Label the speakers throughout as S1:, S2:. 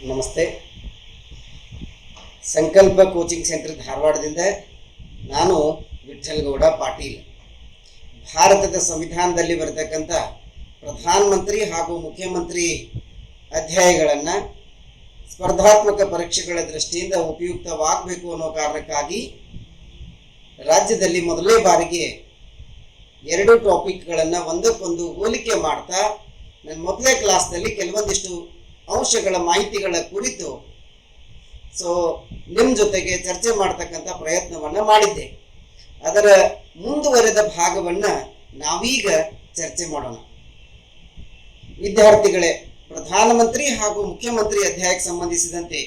S1: ನಮಸ್ತೆ. ಸಂಕಲ್ಪ coaching centre ಧಾರವಾಡದಿಂದ ನಾನು ವಿಠ್ಠಲಗೌಡ ಪಾಟೀಲ್. ಭಾರತದ ಸಂವಿಧಾನದಲ್ಲಿ ಬರತಕ್ಕಂಥ ಪ್ರಧಾನಮಂತ್ರಿ ಹಾಗೂ ಮುಖ್ಯಮಂತ್ರಿ ಅಧ್ಯಾಯಗಳನ್ನು ಸ್ಪರ್ಧಾತ್ಮಕ ಪರೀಕ್ಷೆಗಳ ದೃಷ್ಟಿಯಿಂದ ಉಪಯುಕ್ತವಾಗಬೇಕು ಅನ್ನೋ ಕಾರಣಕ್ಕಾಗಿ ರಾಜ್ಯದಲ್ಲಿ ಮೊದಲನೇ ಬಾರಿಗೆ 2 ಟಾಪಿಕ್ಗಳನ್ನು ಒಂದಕ್ಕೊಂದು ಹೋಲಿಕೆ ಮಾಡ್ತಾ ನನ್ನ ಮೊದಲನೇ ಕ್ಲಾಸ್ನಲ್ಲಿ ಕೆಲವೊಂದಿಷ್ಟು ಅಂಶಗಳ ಮಾಹಿತಿಗಳ ಕುರಿತು ನಿಮ್ಮ ಜೊತೆಗೆ ಚರ್ಚೆ ಮಾಡ್ತಕ್ಕಂಥ ಪ್ರಯತ್ನವನ್ನು ಮಾಡಿದ್ದೆ. ಅದರ ಮುಂದುವರೆದ ಭಾಗವನ್ನು ನಾವೀಗ ಚರ್ಚೆ ಮಾಡೋಣ. ವಿದ್ಯಾರ್ಥಿಗಳೇ, ಪ್ರಧಾನಮಂತ್ರಿ ಹಾಗೂ ಮುಖ್ಯಮಂತ್ರಿ ಅಧ್ಯಾಯಕ್ಕೆ ಸಂಬಂಧಿಸಿದಂತೆ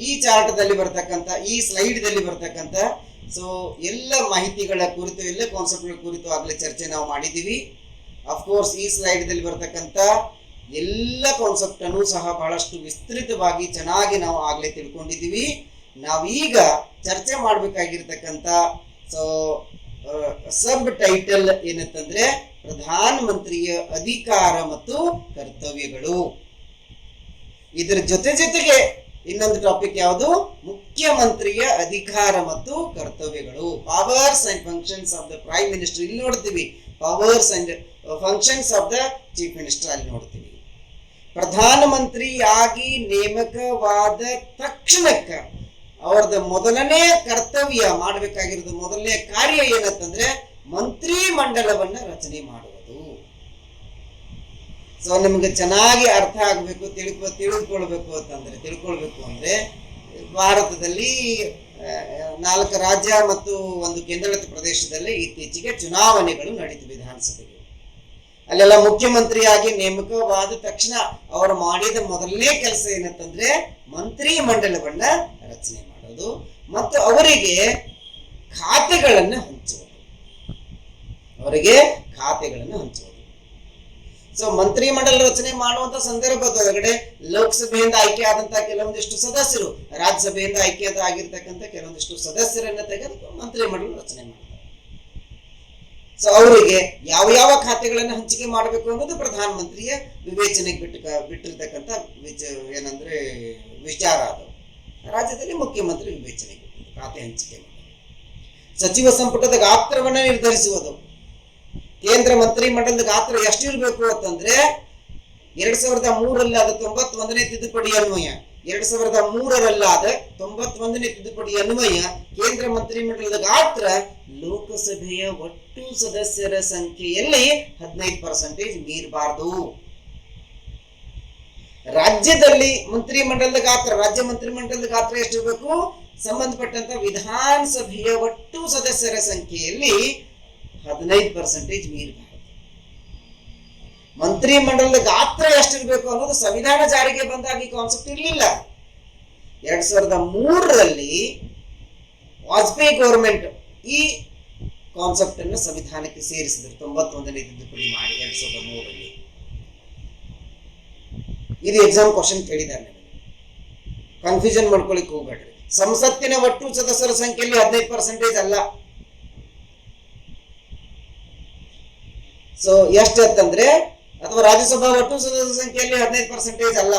S1: ಈ ಚಾರ್ಟ್ದಲ್ಲಿ ಬರ್ತಕ್ಕಂಥ, ಈ ಸ್ಲೈಡ್ದಲ್ಲಿ ಬರ್ತಕ್ಕಂಥ ಎಲ್ಲ ಮಾಹಿತಿಗಳ ಕುರಿತು, ಎಲ್ಲ ಕಾನ್ಸೆಪ್ಟ್ಗಳ ಕುರಿತು ಆಗಲೇ ಚರ್ಚೆ ನಾವು ಮಾಡಿದ್ದೀವಿ. ಅಫ್ಕೋರ್ಸ್ ಈ ಸ್ಲೈಡ್ದಲ್ಲಿ ಬರ್ತಕ್ಕಂಥ ಎಲ್ಲ ಕಾನ್ಸೆಪ್ಟನ್ನು ಸಹ ಬಹಳಷ್ಟು ವಿಸ್ತೃತವಾಗಿ ಚೆನ್ನಾಗಿ ನಾವು ಆಗಲೇ ತಿಳ್ಕೊಂಡಿದ್ದೀವಿ. ನಾವೀಗ ಚರ್ಚೆ ಮಾಡಬೇಕಾಗಿರ್ತಕ್ಕಂಥ ಸಬ್ ಟೈಟಲ್ ಏನಂತಂದ್ರೆ ಪ್ರಧಾನಮಂತ್ರಿಯ ಅಧಿಕಾರ ಮತ್ತು ಕರ್ತವ್ಯಗಳು. ಇದರ ಜೊತೆಗೆ ಇನ್ನೊಂದು ಟಾಪಿಕ್ ಯಾವುದು? ಮುಖ್ಯಮಂತ್ರಿಯ ಅಧಿಕಾರ ಮತ್ತು ಕರ್ತವ್ಯಗಳು, powers and functions of the prime minister. ಇಲ್ಲಿ ನೋಡ್ತೀವಿ powers and functions of the chief minister, ಅಲ್ಲಿ ನೋಡ್ತೀವಿ. ಪ್ರಧಾನಮಂತ್ರಿಯಾಗಿ ನೇಮಕವಾದ ತಕ್ಷಣಕ್ಕ ಅವ್ರದ್ದು ಮೊದಲನೇ ಕರ್ತವ್ಯ ಮಾಡಬೇಕಾಗಿರೋದು, ಮೊದಲನೇ ಕಾರ್ಯ ಏನಂತಂದ್ರೆ ಮಂತ್ರಿ ಮಂಡಲವನ್ನ ರಚನೆ ಮಾಡುವುದು. ನಿಮ್ಗೆ ಚೆನ್ನಾಗಿ ಅರ್ಥ ಆಗಬೇಕು, ತಿಳ್ಕೊಳ್ಬೇಕು ಅಂದ್ರೆ ಭಾರತದಲ್ಲಿ 4 ರಾಜ್ಯ ಮತ್ತು 1 ಕೇಂದ್ರಾಡಳಿತ ಪ್ರದೇಶದಲ್ಲಿ ಇತ್ತೀಚೆಗೆ ಚುನಾವಣೆಗಳು ನಡೀತು ವಿಧಾನಸಭೆಗೆ. ಅಲ್ಲೆಲ್ಲ ಮುಖ್ಯಮಂತ್ರಿಯಾಗಿ ನೇಮಕವಾದ ತಕ್ಷಣ ಅವರು ಮಾಡಿದ ಮೊದಲನೇ ಕೆಲಸ ಏನಂತಂದ್ರೆ ಮಂತ್ರಿ ಮಂಡಲವನ್ನ ರಚನೆ ಮಾಡೋದು ಮತ್ತು ಅವರಿಗೆ ಖಾತೆಗಳನ್ನು ಹಂಚುವುದು. ಮಂತ್ರಿ ಮಂಡಲ ರಚನೆ ಮಾಡುವಂತ ಸಂದರ್ಭದೊಳಗಡೆ ಲೋಕಸಭೆಯಿಂದ ಆಯ್ಕೆ ಆದಂತಹ ಕೆಲವೊಂದಿಷ್ಟು ಸದಸ್ಯರು, ರಾಜ್ಯಸಭೆಯಿಂದ ಆಯ್ಕೆ ಆಗಿರ್ತಕ್ಕಂಥ ಕೆಲವೊಂದಿಷ್ಟು ಸದಸ್ಯರನ್ನ ತೆಗೆದು ಮಂತ್ರಿ ಮಂಡಲ ರಚನೆ ಮಾಡ್ತಾರೆ. ಅವರಿಗೆ ಯಾವ ಖಾತೆಗಳನ್ನು ಹಂಚಿಕೆ ಮಾಡಬೇಕು ಅನ್ನೋದು ಪ್ರಧಾನಮಂತ್ರಿಯ ವಿವೇಚನೆಗೆ ಬಿಟ್ಟಿರ್ತಕ್ಕಂಥ ಏನಂದ್ರೆ ವಿಚಾರ. ಅದು ರಾಜ್ಯದಲ್ಲಿ ಮುಖ್ಯಮಂತ್ರಿ ವಿವೇಚನೆಗೆ ಖಾತೆ ಹಂಚಿಕೆ ಮಾಡೋದು. ಸಚಿವ ಸಂಪುಟದ ಗಾತ್ರವನ್ನ ನಿರ್ಧರಿಸುವುದು. ಕೇಂದ್ರ ಮಂತ್ರಿ ಮಂಡಲದ ಗಾತ್ರ ಎಷ್ಟಿರಬೇಕು ಅಂತಂದ್ರೆ 2003ರಲ್ಲಾದ 91ನೇ ತಿದ್ದುಪಡಿ ಅನ್ವಯ, 2003ರಲ್ಲಾದ 91ನೇ ತಿದ್ದುಪಡಿ ಅನ್ವಯ ಕೇಂದ್ರ ಮಂತ್ರಿ ಮಂಡಲದ ಗಾತ್ರ ಲೋಕಸಭೆಯ ಒಟ್ಟು ಸದಸ್ಯರ ಸಂಖ್ಯೆಯಲ್ಲಿ 15% ಮೀರಬಾರದು. ರಾಜ್ಯದಲ್ಲಿ ಮಂತ್ರಿ ಮಂಡಲದ ಗಾತ್ರ, ರಾಜ್ಯ ಮಂತ್ರಿ ಮಂಡಲದ ಗಾತ್ರ ಎಷ್ಟಿರಬೇಕು? ಸಂಬಂಧಪಟ್ಟಂತ ವಿಧಾನಸಭೆಯ ಒಟ್ಟು ಸದಸ್ಯರ ಸಂಖ್ಯೆಯಲ್ಲಿ 15% ಮೀರಬಾರದು. ಮಂತ್ರಿ ಮಂಡಲದ ಗಾತ್ರ ಎಷ್ಟಿರ್ಬೇಕು ಅನ್ನೋದು ಸಂವಿಧಾನ ಜಾರಿಗೆ ಬಂದಾಗ ಈ ಕಾನ್ಸೆಪ್ಟ್ ಇರಲಿಲ್ಲ. 2003ರಲ್ಲಿ ವಾಜಪೇಯಿ ಗೌರ್ಮೆಂಟ್ ಈ ಕಾನ್ಸೆಪ್ಟ್ ಅನ್ನು ಸಂವಿಧಾನಕ್ಕೆ ಸೇರಿಸಿದ್ರು. 91ನೇ ತಿದ್ದುಪಡಿ ಮಾಡಿ 2003ರಲ್ಲಿ. ಇದು ಎಕ್ಸಾಮ್ ಕ್ವಶನ್ ಕೇಳಿದ್ದಾರೆ, ಕನ್ಫ್ಯೂಷನ್ ಮಾಡ್ಕೊಳ್ಳಿಕ್ಕೆ ಹೋಗ್ಬೇಡ್ರಿ. ಸಂಸತ್ತಿನ ಒಟ್ಟು ಸದಸ್ಯರ ಸಂಖ್ಯೆಯಲ್ಲಿ 15% ಅಲ್ಲ. ಎಷ್ಟಂದ್ರೆ, ಅಥವಾ ರಾಜ್ಯಸಭಾ ಒಟ್ಟು ಸದಸ್ಯರ ಸಂಖ್ಯೆಯಲ್ಲಿ 15% ಅಲ್ಲ,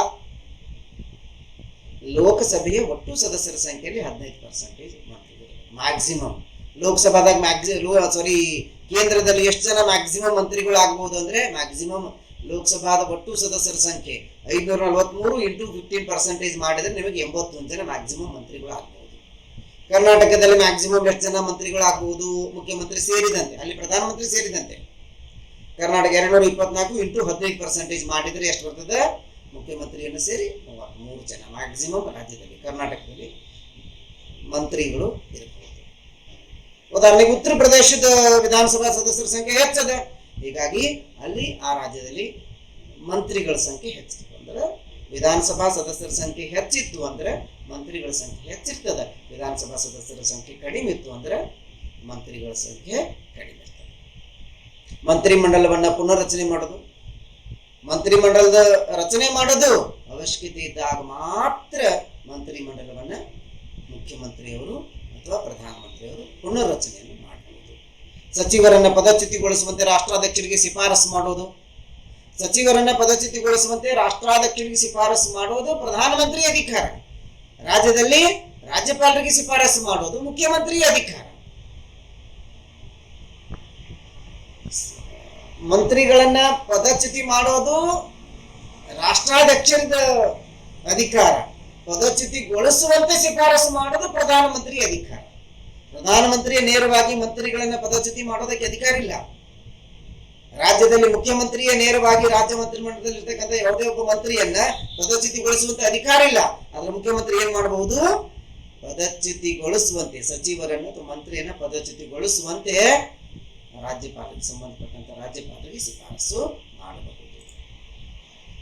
S1: ಲೋಕಸಭೆಯ ಒಟ್ಟು ಸದಸ್ಯರ ಸಂಖ್ಯೆಯಲ್ಲಿ 15% ಮ್ಯಾಕ್ಸಿಮಮ್. ಲೋಕಸಭಾದಾಗ ಕೇಂದ್ರದಲ್ಲಿ ಎಷ್ಟು ಜನ ಮ್ಯಾಕ್ಸಿಮಮ್ ಮಂತ್ರಿಗಳು ಆಗ್ಬಹುದು ಅಂದ್ರೆ, ಮ್ಯಾಕ್ಸಿಮಮ್ ಲೋಕಸಭಾದ ಒಟ್ಟು ಸದಸ್ಯರ ಸಂಖ್ಯೆ 543 ಇಂಟು 15% ಮಾಡಿದ್ರೆ ನಿಮಗೆ 81 ಜನ ಮ್ಯಾಕ್ಸಿಮಮ್ ಮಂತ್ರಿಗಳು ಆಗ್ಬಹುದು. ಕರ್ನಾಟಕದಲ್ಲಿ ಮ್ಯಾಕ್ಸಿಮಮ್ ಎಷ್ಟು ಜನ ಮಂತ್ರಿಗಳು ಆಗ್ಬಹುದು? ಮುಖ್ಯಮಂತ್ರಿ ಸೇರಿದಂತೆ, ಅಲ್ಲಿ ಪ್ರಧಾನಮಂತ್ರಿ ಸೇರಿದಂತೆ. ಕರ್ನಾಟಕ 224 ಇಂಟು 15% ಮಾಡಿದರೆ ಎಷ್ಟು ಬರ್ತದೆ? ಮುಖ್ಯಮಂತ್ರಿಯನ್ನು ಸೇರಿ 33 ಜನ ಮ್ಯಾಕ್ಸಿಮಮ್ ರಾಜ್ಯದಲ್ಲಿ, ಕರ್ನಾಟಕದಲ್ಲಿ ಮಂತ್ರಿಗಳು ಇರಬಹುದು. ಉದಾಹರಣೆಗೆ ಉತ್ತರ ಪ್ರದೇಶದ ವಿಧಾನಸಭಾ ಸದಸ್ಯರ ಸಂಖ್ಯೆ ಹೆಚ್ಚದ, ಹೀಗಾಗಿ ಅಲ್ಲಿ ಆ ರಾಜ್ಯದಲ್ಲಿ ಮಂತ್ರಿಗಳ ಸಂಖ್ಯೆ ಹೆಚ್ಚಿತ್ತು. ಅಂದ್ರೆ ವಿಧಾನಸಭಾ ಸದಸ್ಯರ ಸಂಖ್ಯೆ ಹೆಚ್ಚಿತ್ತು ಅಂದ್ರೆ ಮಂತ್ರಿಗಳ ಸಂಖ್ಯೆ ಹೆಚ್ಚಿರ್ತದೆ. ವಿಧಾನಸಭಾ ಸದಸ್ಯರ ಸಂಖ್ಯೆ ಕಡಿಮೆ ಇತ್ತು ಅಂದ್ರೆ ಮಂತ್ರಿಗಳ ಸಂಖ್ಯೆ ಕಡಿಮೆ ಇರ್ತದೆ. ಮಂತ್ರಿ ಮಂಡಲವನ್ನ ಪುನರ್ರಚನೆ ಮಾಡೋದು, ಮಂತ್ರಿ ಮಂಡಲದ ರಚನೆ ಮಾಡೋದು ಅವಶ್ಯಕತೆ ಇದ್ದಾಗ ಮಾತ್ರ ಮಂತ್ರಿ ಮಂಡಲವನ್ನ ಮುಖ್ಯಮಂತ್ರಿಯವರು ಅಥವಾ ಪ್ರಧಾನಮಂತ್ರಿಯವರು ಪುನರ್ರಚನೆಯನ್ನು ಮಾಡಬಹುದು. ಸಚಿವರನ್ನ ಪದಚ್ಯುತಿಗೊಳಿಸುವಂತೆ ರಾಷ್ಟ್ರಾಧ್ಯಕ್ಷರಿಗೆ ಶಿಫಾರಸು ಮಾಡೋದು, ಸಚಿವರನ್ನ ಪದಚ್ಯುತಿಗೊಳಿಸುವಂತೆ ರಾಷ್ಟ್ರಾಧ್ಯಕ್ಷರಿಗೆ ಶಿಫಾರಸು ಮಾಡುವುದು ಪ್ರಧಾನಮಂತ್ರಿ ಅಧಿಕಾರ. ರಾಜ್ಯದಲ್ಲಿ ರಾಜ್ಯಪಾಲರಿಗೆ ಶಿಫಾರಸು ಮಾಡುವುದು ಮುಖ್ಯಮಂತ್ರಿ ಅಧಿಕಾರ. ಮಂತ್ರಿಗಳನ್ನ ಪದಚ್ಯುತಿ ಮಾಡೋದು ರಾಷ್ಟ್ರಾಧ್ಯಕ್ಷರದ ಅಧಿಕಾರ. ಪದಚ್ಯುತಿಗೊಳಿಸುವಂತೆ ಶಿಫಾರಸು ಮಾಡೋದು ಪ್ರಧಾನಮಂತ್ರಿ ಅಧಿಕಾರ. ಪ್ರಧಾನಮಂತ್ರಿ ನೇರವಾಗಿ ಮಂತ್ರಿಗಳನ್ನ ಪದಚ್ಯುತಿ ಮಾಡೋದಕ್ಕೆ ಅಧಿಕಾರ ಇಲ್ಲ. ರಾಜ್ಯದಲ್ಲಿ ಮುಖ್ಯಮಂತ್ರಿಯೇ ನೇರವಾಗಿ ರಾಜ್ಯ ಮಂತ್ರಿಮಂಡಲದಲ್ಲಿ ಇರ್ತಕ್ಕಂಥ ಯಾವುದೇ ಒಬ್ಬ ಮಂತ್ರಿಯನ್ನ ಪದಚ್ಯುತಿಗೊಳಿಸುವಂತ ಅಧಿಕಾರ ಇಲ್ಲ. ಆದ್ರೆ ಮುಖ್ಯಮಂತ್ರಿ ಏನ್ ಮಾಡಬಹುದು? ಪದಚ್ಯುತಿಗೊಳಿಸುವಂತೆ, ಸಚಿವರನ್ನು ಅಥವಾ ಮಂತ್ರಿಯನ್ನ ಪದಚ್ಯುತಿಗೊಳಿಸುವಂತೆ ರಾಜ್ಯಪಾಲರಿಗೆ, ಸಂಬಂಧಪಟ್ಟಂತ ರಾಜ್ಯಪಾಲರಿಗೆ ಶಿಫಾರಸು ಮಾಡಬಹುದು.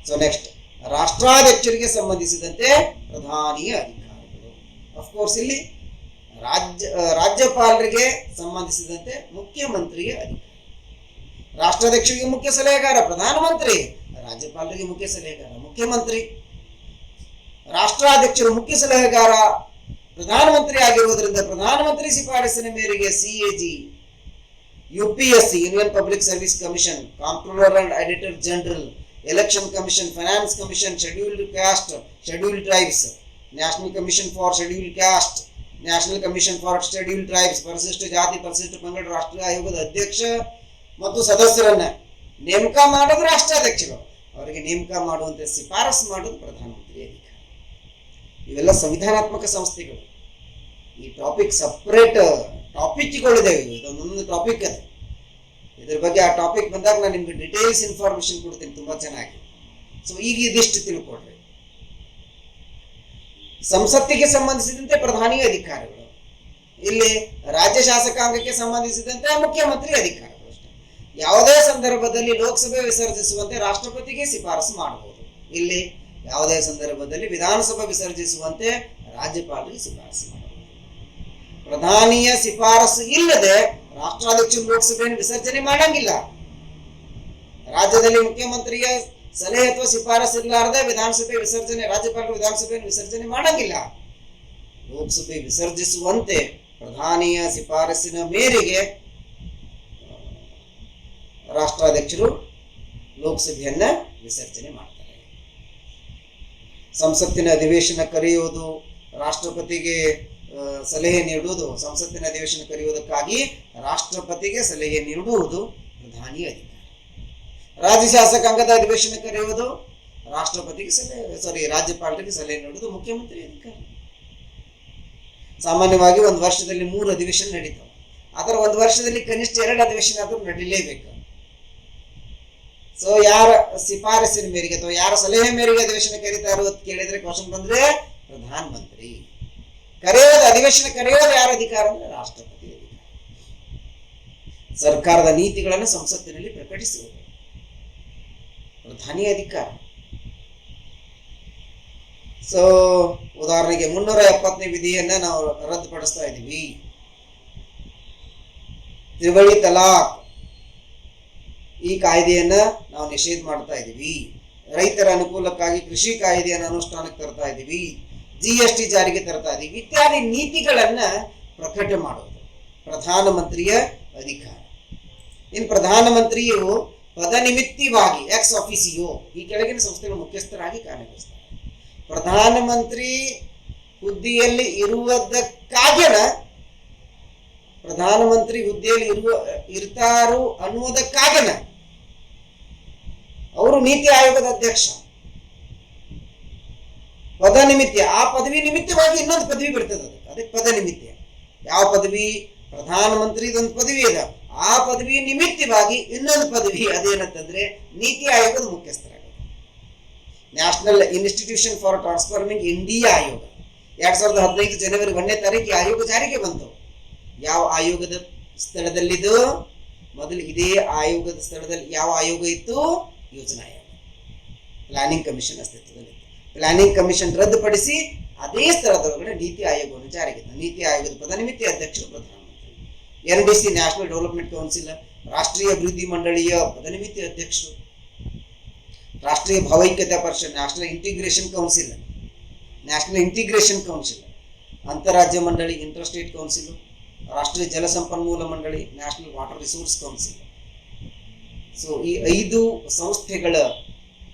S1: ಸೊ ನೆಕ್ಸ್ಟ್, ರಾಷ್ಟ್ರಾಧ್ಯಕ್ಷರಿಗೆ ಸಂಬಂಧಿಸಿದಂತೆ ಪ್ರಧಾನಿಯ ಅಧಿಕಾರಗಳು. ಅಫ್ಕೋರ್ಸ್ ಇಲ್ಲಿ ರಾಜ್ಯಪಾಲರಿಗೆ ಸಂಬಂಧಿಸಿದಂತೆ ಮುಖ್ಯಮಂತ್ರಿಯ ಅಧಿಕಾರ. ರಾಷ್ಟ್ರಾಧ್ಯಕ್ಷರಿಗೆ ಮುಖ್ಯ ಸಲಹೆಗಾರ ಪ್ರಧಾನಮಂತ್ರಿ, ರಾಜ್ಯಪಾಲರಿಗೆ ಮುಖ್ಯ ಸಲಹೆಗಾರ ಮುಖ್ಯಮಂತ್ರಿ. ರಾಷ್ಟ್ರಾಧ್ಯಕ್ಷರು ಮುಖ್ಯ ಸಲಹೆಗಾರ ಪ್ರಧಾನಮಂತ್ರಿ ಆಗಿರುವುದರಿಂದ ಪ್ರಧಾನಮಂತ್ರಿ ಶಿಫಾರಸಿನ ಮೇರೆಗೆ CAG, UPSC union public service commission, comptroller and auditor general, election commission, finance commission, scheduled caste, scheduled tribes, national commission for scheduled caste, national commission for scheduled tribes, ಪರಿಶಿಷ್ಟ ಜಾತಿ ಪರಿಶಿಷ್ಟ ಪಂಗಡ ರಾಷ್ಟ್ರೀಯ ಆಯೋಗದ ಅಧ್ಯಕ್ಷ ಮತ್ತು ಸದಸ್ಯರನ್ನ ನೇಮಕ ಮಾಡೋದು ರಾಷ್ಟ್ರಾಧ್ಯಕ್ಷರು. ಅವರಿಗೆ ನೇಮಕ ಮಾಡುವಂತೆ ಶಿಫಾರಸು ಮಾಡೋದು ಪ್ರಧಾನಮಂತ್ರಿ ಅಧಿಕಾರ. ಇವೆಲ್ಲ ಸಂವಿಧಾನಾತ್ಮಕ ಸಂಸ್ಥೆಗಳು. ಈ ಟಾಪಿಕ್ ಸಪ್ರೇಟ್ ಟಾಪಿಕ್ಗಳಿದೆ, ಇದೊಂದೊಂದು ಟಾಪಿಕ್ ಅದೇ. ಇದ್ರ ಬಗ್ಗೆ ಆ ಟಾಪಿಕ್ ಬಂದಾಗ ನಾನು ನಿಮ್ಗೆ ಡಿಟೇಲ್ಸ್ ಇನ್ಫಾರ್ಮೇಶನ್ ಕೊಡ್ತೀನಿ ತುಂಬಾ ಚೆನ್ನಾಗಿ. ಸೊ ಈಗ ಇದಿಷ್ಟು ತಿಳ್ಕೊಡ್ರಿ. ಸಂಸತ್ತಿಗೆ ಸಂಬಂಧಿಸಿದಂತೆ ಪ್ರಧಾನಿ ಅಧಿಕಾರಗಳು, ಇಲ್ಲಿ ರಾಜ್ಯ ಶಾಸಕಾಂಗಕ್ಕೆ ಸಂಬಂಧಿಸಿದಂತೆ ಮುಖ್ಯಮಂತ್ರಿ ಅಧಿಕಾರಗಳು. ಯಾವುದೇ ಸಂದರ್ಭದಲ್ಲಿ ಲೋಕಸಭೆ ವಿಸರ್ಜಿಸುವಂತೆ ರಾಷ್ಟ್ರಪತಿಗೆ ಶಿಫಾರಸು ಮಾಡಬಹುದು. ಇಲ್ಲಿ ಯಾವುದೇ ಸಂದರ್ಭದಲ್ಲಿ ವಿಧಾನಸಭೆ ವಿಸರ್ಜಿಸುವಂತೆ ರಾಜ್ಯಪಾಲರಿಗೆ ಶಿಫಾರಸು ಮಾಡಬಹುದು. ಪ್ರಧಾನಿಯ ಶಿಫಾರಸು ಇಲ್ಲದೆ ರಾಷ್ಟ್ರಾಧ್ಯಕ್ಷರು ಲೋಕಸಭೆಯನ್ನು ವಿಸರ್ಜನೆ ಮಾಡಂಗಿಲ್ಲ. ರಾಜ್ಯದಲ್ಲಿ ಮುಖ್ಯಮಂತ್ರಿಯ ಸಲಹೆ ಅಥವಾ ಶಿಫಾರಸು ಇರಲಾರದೆ ವಿಧಾನಸಭೆ ವಿಸರ್ಜನೆ, ರಾಜ್ಯಪಾಲರು ವಿಧಾನಸಭೆಯನ್ನು ವಿಸರ್ಜನೆ ಮಾಡಂಗಿಲ್ಲ. ಲೋಕಸಭೆ ವಿಸರ್ಜಿಸುವಂತೆ ಪ್ರಧಾನಿಯ ಶಿಫಾರಸಿನ ಮೇರೆಗೆ ರಾಷ್ಟ್ರಾಧ್ಯಕ್ಷರು ಲೋಕಸಭೆಯನ್ನ ವಿಸರ್ಜನೆ ಮಾಡ್ತಾರೆ. ಸಂಸತ್ತಿನ ಅಧಿವೇಶನ ಕರೆಯುವುದು, ರಾಷ್ಟ್ರಪತಿಗೆ ಸಲಹೆ ನೀಡುವುದು, ಸಂಸತ್ತಿನ ಅಧಿವೇಶನ ಕರೆಯುವುದಕ್ಕಾಗಿ ರಾಷ್ಟ್ರಪತಿಗೆ ಸಲಹೆ ನೀಡುವುದು ಪ್ರಧಾನಿ ಅಧಿಕಾರ. ರಾಜ್ಯ ಶಾಸಕಾಂಗದ ಅಧಿವೇಶನ ಕರೆಯುವುದು ರಾಷ್ಟ್ರಪತಿಗೆ ರಾಜ್ಯಪಾಲರಿಗೆ ಸಲಹೆ ನೀಡುವುದು ಮುಖ್ಯಮಂತ್ರಿ ಅಧಿಕಾರ. ಸಾಮಾನ್ಯವಾಗಿ ಒಂದು ವರ್ಷದಲ್ಲಿ 3 ಅಧಿವೇಶನ ನಡೀತಾವೆ. ಆದರೆ ಒಂದು ವರ್ಷದಲ್ಲಿ ಕನಿಷ್ಠ 2 ಅಧಿವೇಶನ ಆದರೂ ನಡೀಲೇಬೇಕು. ಸೊ ಯಾರ ಶಿಫಾರಸಿನ ಮೇರೆಗೆ ಅಥವಾ ಯಾರ ಸಲಹೆ ಮೇರೆಗೆ ಅಧಿವೇಶನ ಕರೀತಾರೋ ಅಂತ ಕೇಳಿದ್ರೆ ಕ್ವಶನ್ ಬಂದ್ರೆ ಪ್ರಧಾನ ಮಂತ್ರಿ. ಕರೆಯೋದು, ಅಧಿವೇಶನ ಕರೆಯೋದು ಯಾರ ಅಧಿಕಾರ ಅಂದ್ರೆ ರಾಷ್ಟ್ರಪತಿ ಅಧಿಕಾರ. ಸರ್ಕಾರದ ನೀತಿಗಳನ್ನು ಸಂಸತ್ತಿನಲ್ಲಿ ಪ್ರಕಟಿಸುವುದು ಪ್ರಧಾನಿ ಅಧಿಕಾರ. ಸೊ ಉದಾಹರಣೆಗೆ 370ನೇ ವಿಧಿಯನ್ನ ನಾವು ರದ್ದುಪಡಿಸ್ತಾ ಇದ್ದೀವಿ. ತ್ರಿವಳಿ ತಲಾಕ್ ಈ ಕಾಯ್ದೆಯನ್ನ ನಾವು ನಿಷೇಧ ಮಾಡ್ತಾ ಇದ್ದೀವಿ. ರೈತರ ಅನುಕೂಲಕ್ಕಾಗಿ ಕೃಷಿ ಕಾಯ್ದೆಯನ್ನು ಅನುಷ್ಠಾನಕ್ಕೆ ತರ್ತಾ ಇದ್ದೀವಿ. GST ಜಾರಿಗೆ ತರ್ತಾ ಇದ್ದೀವಿ. ಇತ್ಯಾದಿ ನೀತಿಗಳನ್ನ ಪ್ರಕಟ ಮಾಡೋದು ಪ್ರಧಾನಮಂತ್ರಿಯ ಅಧಿಕಾರ. ಇನ್ನು ಪ್ರಧಾನಮಂತ್ರಿಯು ಪದನಿಮಿತ್ತವಾಗಿ ಎಕ್ಸ್ ಆಫೀಸಿಯೋ ಈ ಕೆಳಗಿನ ಸಂಸ್ಥೆಗಳ ಮುಖ್ಯಸ್ಥರಾಗಿ ಕಾರ್ಯನಿರ್ವಹಿಸ್ತಾರೆ. ಪ್ರಧಾನಮಂತ್ರಿ ಹುದ್ದೆಯಲ್ಲಿ ಇರುವುದಕ್ಕಾಗಿನ ಪ್ರಧಾನಮಂತ್ರಿ ಹುದ್ದೆಯಲ್ಲಿ ಇರ್ತಾರು ಅನ್ನುವುದಕ್ಕಾಗಿನ ಅವರು ನೀತಿ ಆಯೋಗದ ಅಧ್ಯಕ್ಷ. ಪದನಿಮಿತ್ತ, ಆ ಪದವಿ ನಿಮಿತ್ತವಾಗಿ ಇನ್ನೊಂದು ಪದವಿ ಬರ್ತದೆ, ಅದಕ್ಕೆ ಪದನಿಮಿತ್ತ. ಯಾವ ಪದವಿ? ಪ್ರಧಾನಮಂತ್ರಿ ಇದೊಂದು ಪದವಿ ಇದೆ, ಆ ಪದವಿ ನಿಮಿತ್ತವಾಗಿ ಇನ್ನೊಂದು ಪದವಿ ಅದೇನಂತಂದ್ರೆ ನೀತಿ ಆಯೋಗದ ಮುಖ್ಯಸ್ಥರಾಗ. National institution for transforming India ಆಯೋಗ 2015 ಜನವರಿ 1ನೇ ತಾರೀಕು ಈ ಆಯೋಗ ಜಾರಿಗೆ ಬಂತು. ಯಾವ ಆಯೋಗದ ಸ್ಥಳದಲ್ಲಿದ್ದು? ಮೊದಲು ಇದೇ ಆಯೋಗದ ಸ್ಥಳದಲ್ಲಿ ಯಾವ ಆಯೋಗ ಇತ್ತು? ಯೋಜನಾ ಆಯೋಗ, ಪ್ಲಾನಿಂಗ್ ಕಮಿಷನ್ ಅಸ್ತಿತ್ವದಲ್ಲಿ. ಪ್ಲಾನಿಂಗ್ ಕಮಿಷನ್ ರದ್ದುಪಡಿಸಿ ಅದೇ ಸ್ಥಳದೊಳಗಡೆ ನೀತಿ ಆಯೋಗವನ್ನು ಜಾರಿಗೆ ತಂದ. ನೀತಿ ಆಯೋಗದ ಪದನಿಮಿತ್ತ ಅಧ್ಯಕ್ಷರು ಪ್ರಧಾನಮಂತ್ರಿ. NDC ನ್ಯಾಷನಲ್ ಡೆವಲಪ್ಮೆಂಟ್ ಕೌನ್ಸಿಲ್, ರಾಷ್ಟ್ರೀಯ ಅಭಿವೃದ್ಧಿ ಮಂಡಳಿಯ ಪದನಿಮಿತ್ತ ಅಧ್ಯಕ್ಷರು. ರಾಷ್ಟ್ರೀಯ ಭಾವೈಕ್ಯತಾ ಪರಿಷತ್, ನ್ಯಾಷನಲ್ ಇಂಟಿಗ್ರೇಷನ್ ಕೌನ್ಸಿಲ್, ಅಂತಾರಾಜ್ಯ ಮಂಡಳಿ, ಇಂಟರ್ ಸ್ಟೇಟ್ ಕೌನ್ಸಿಲ್, ರಾಷ್ಟ್ರೀಯ ಜಲ ಸಂಪನ್ಮೂಲ ಮಂಡಳಿ, national water resource council. So ಈ 5 ಸಂಸ್ಥೆಗಳ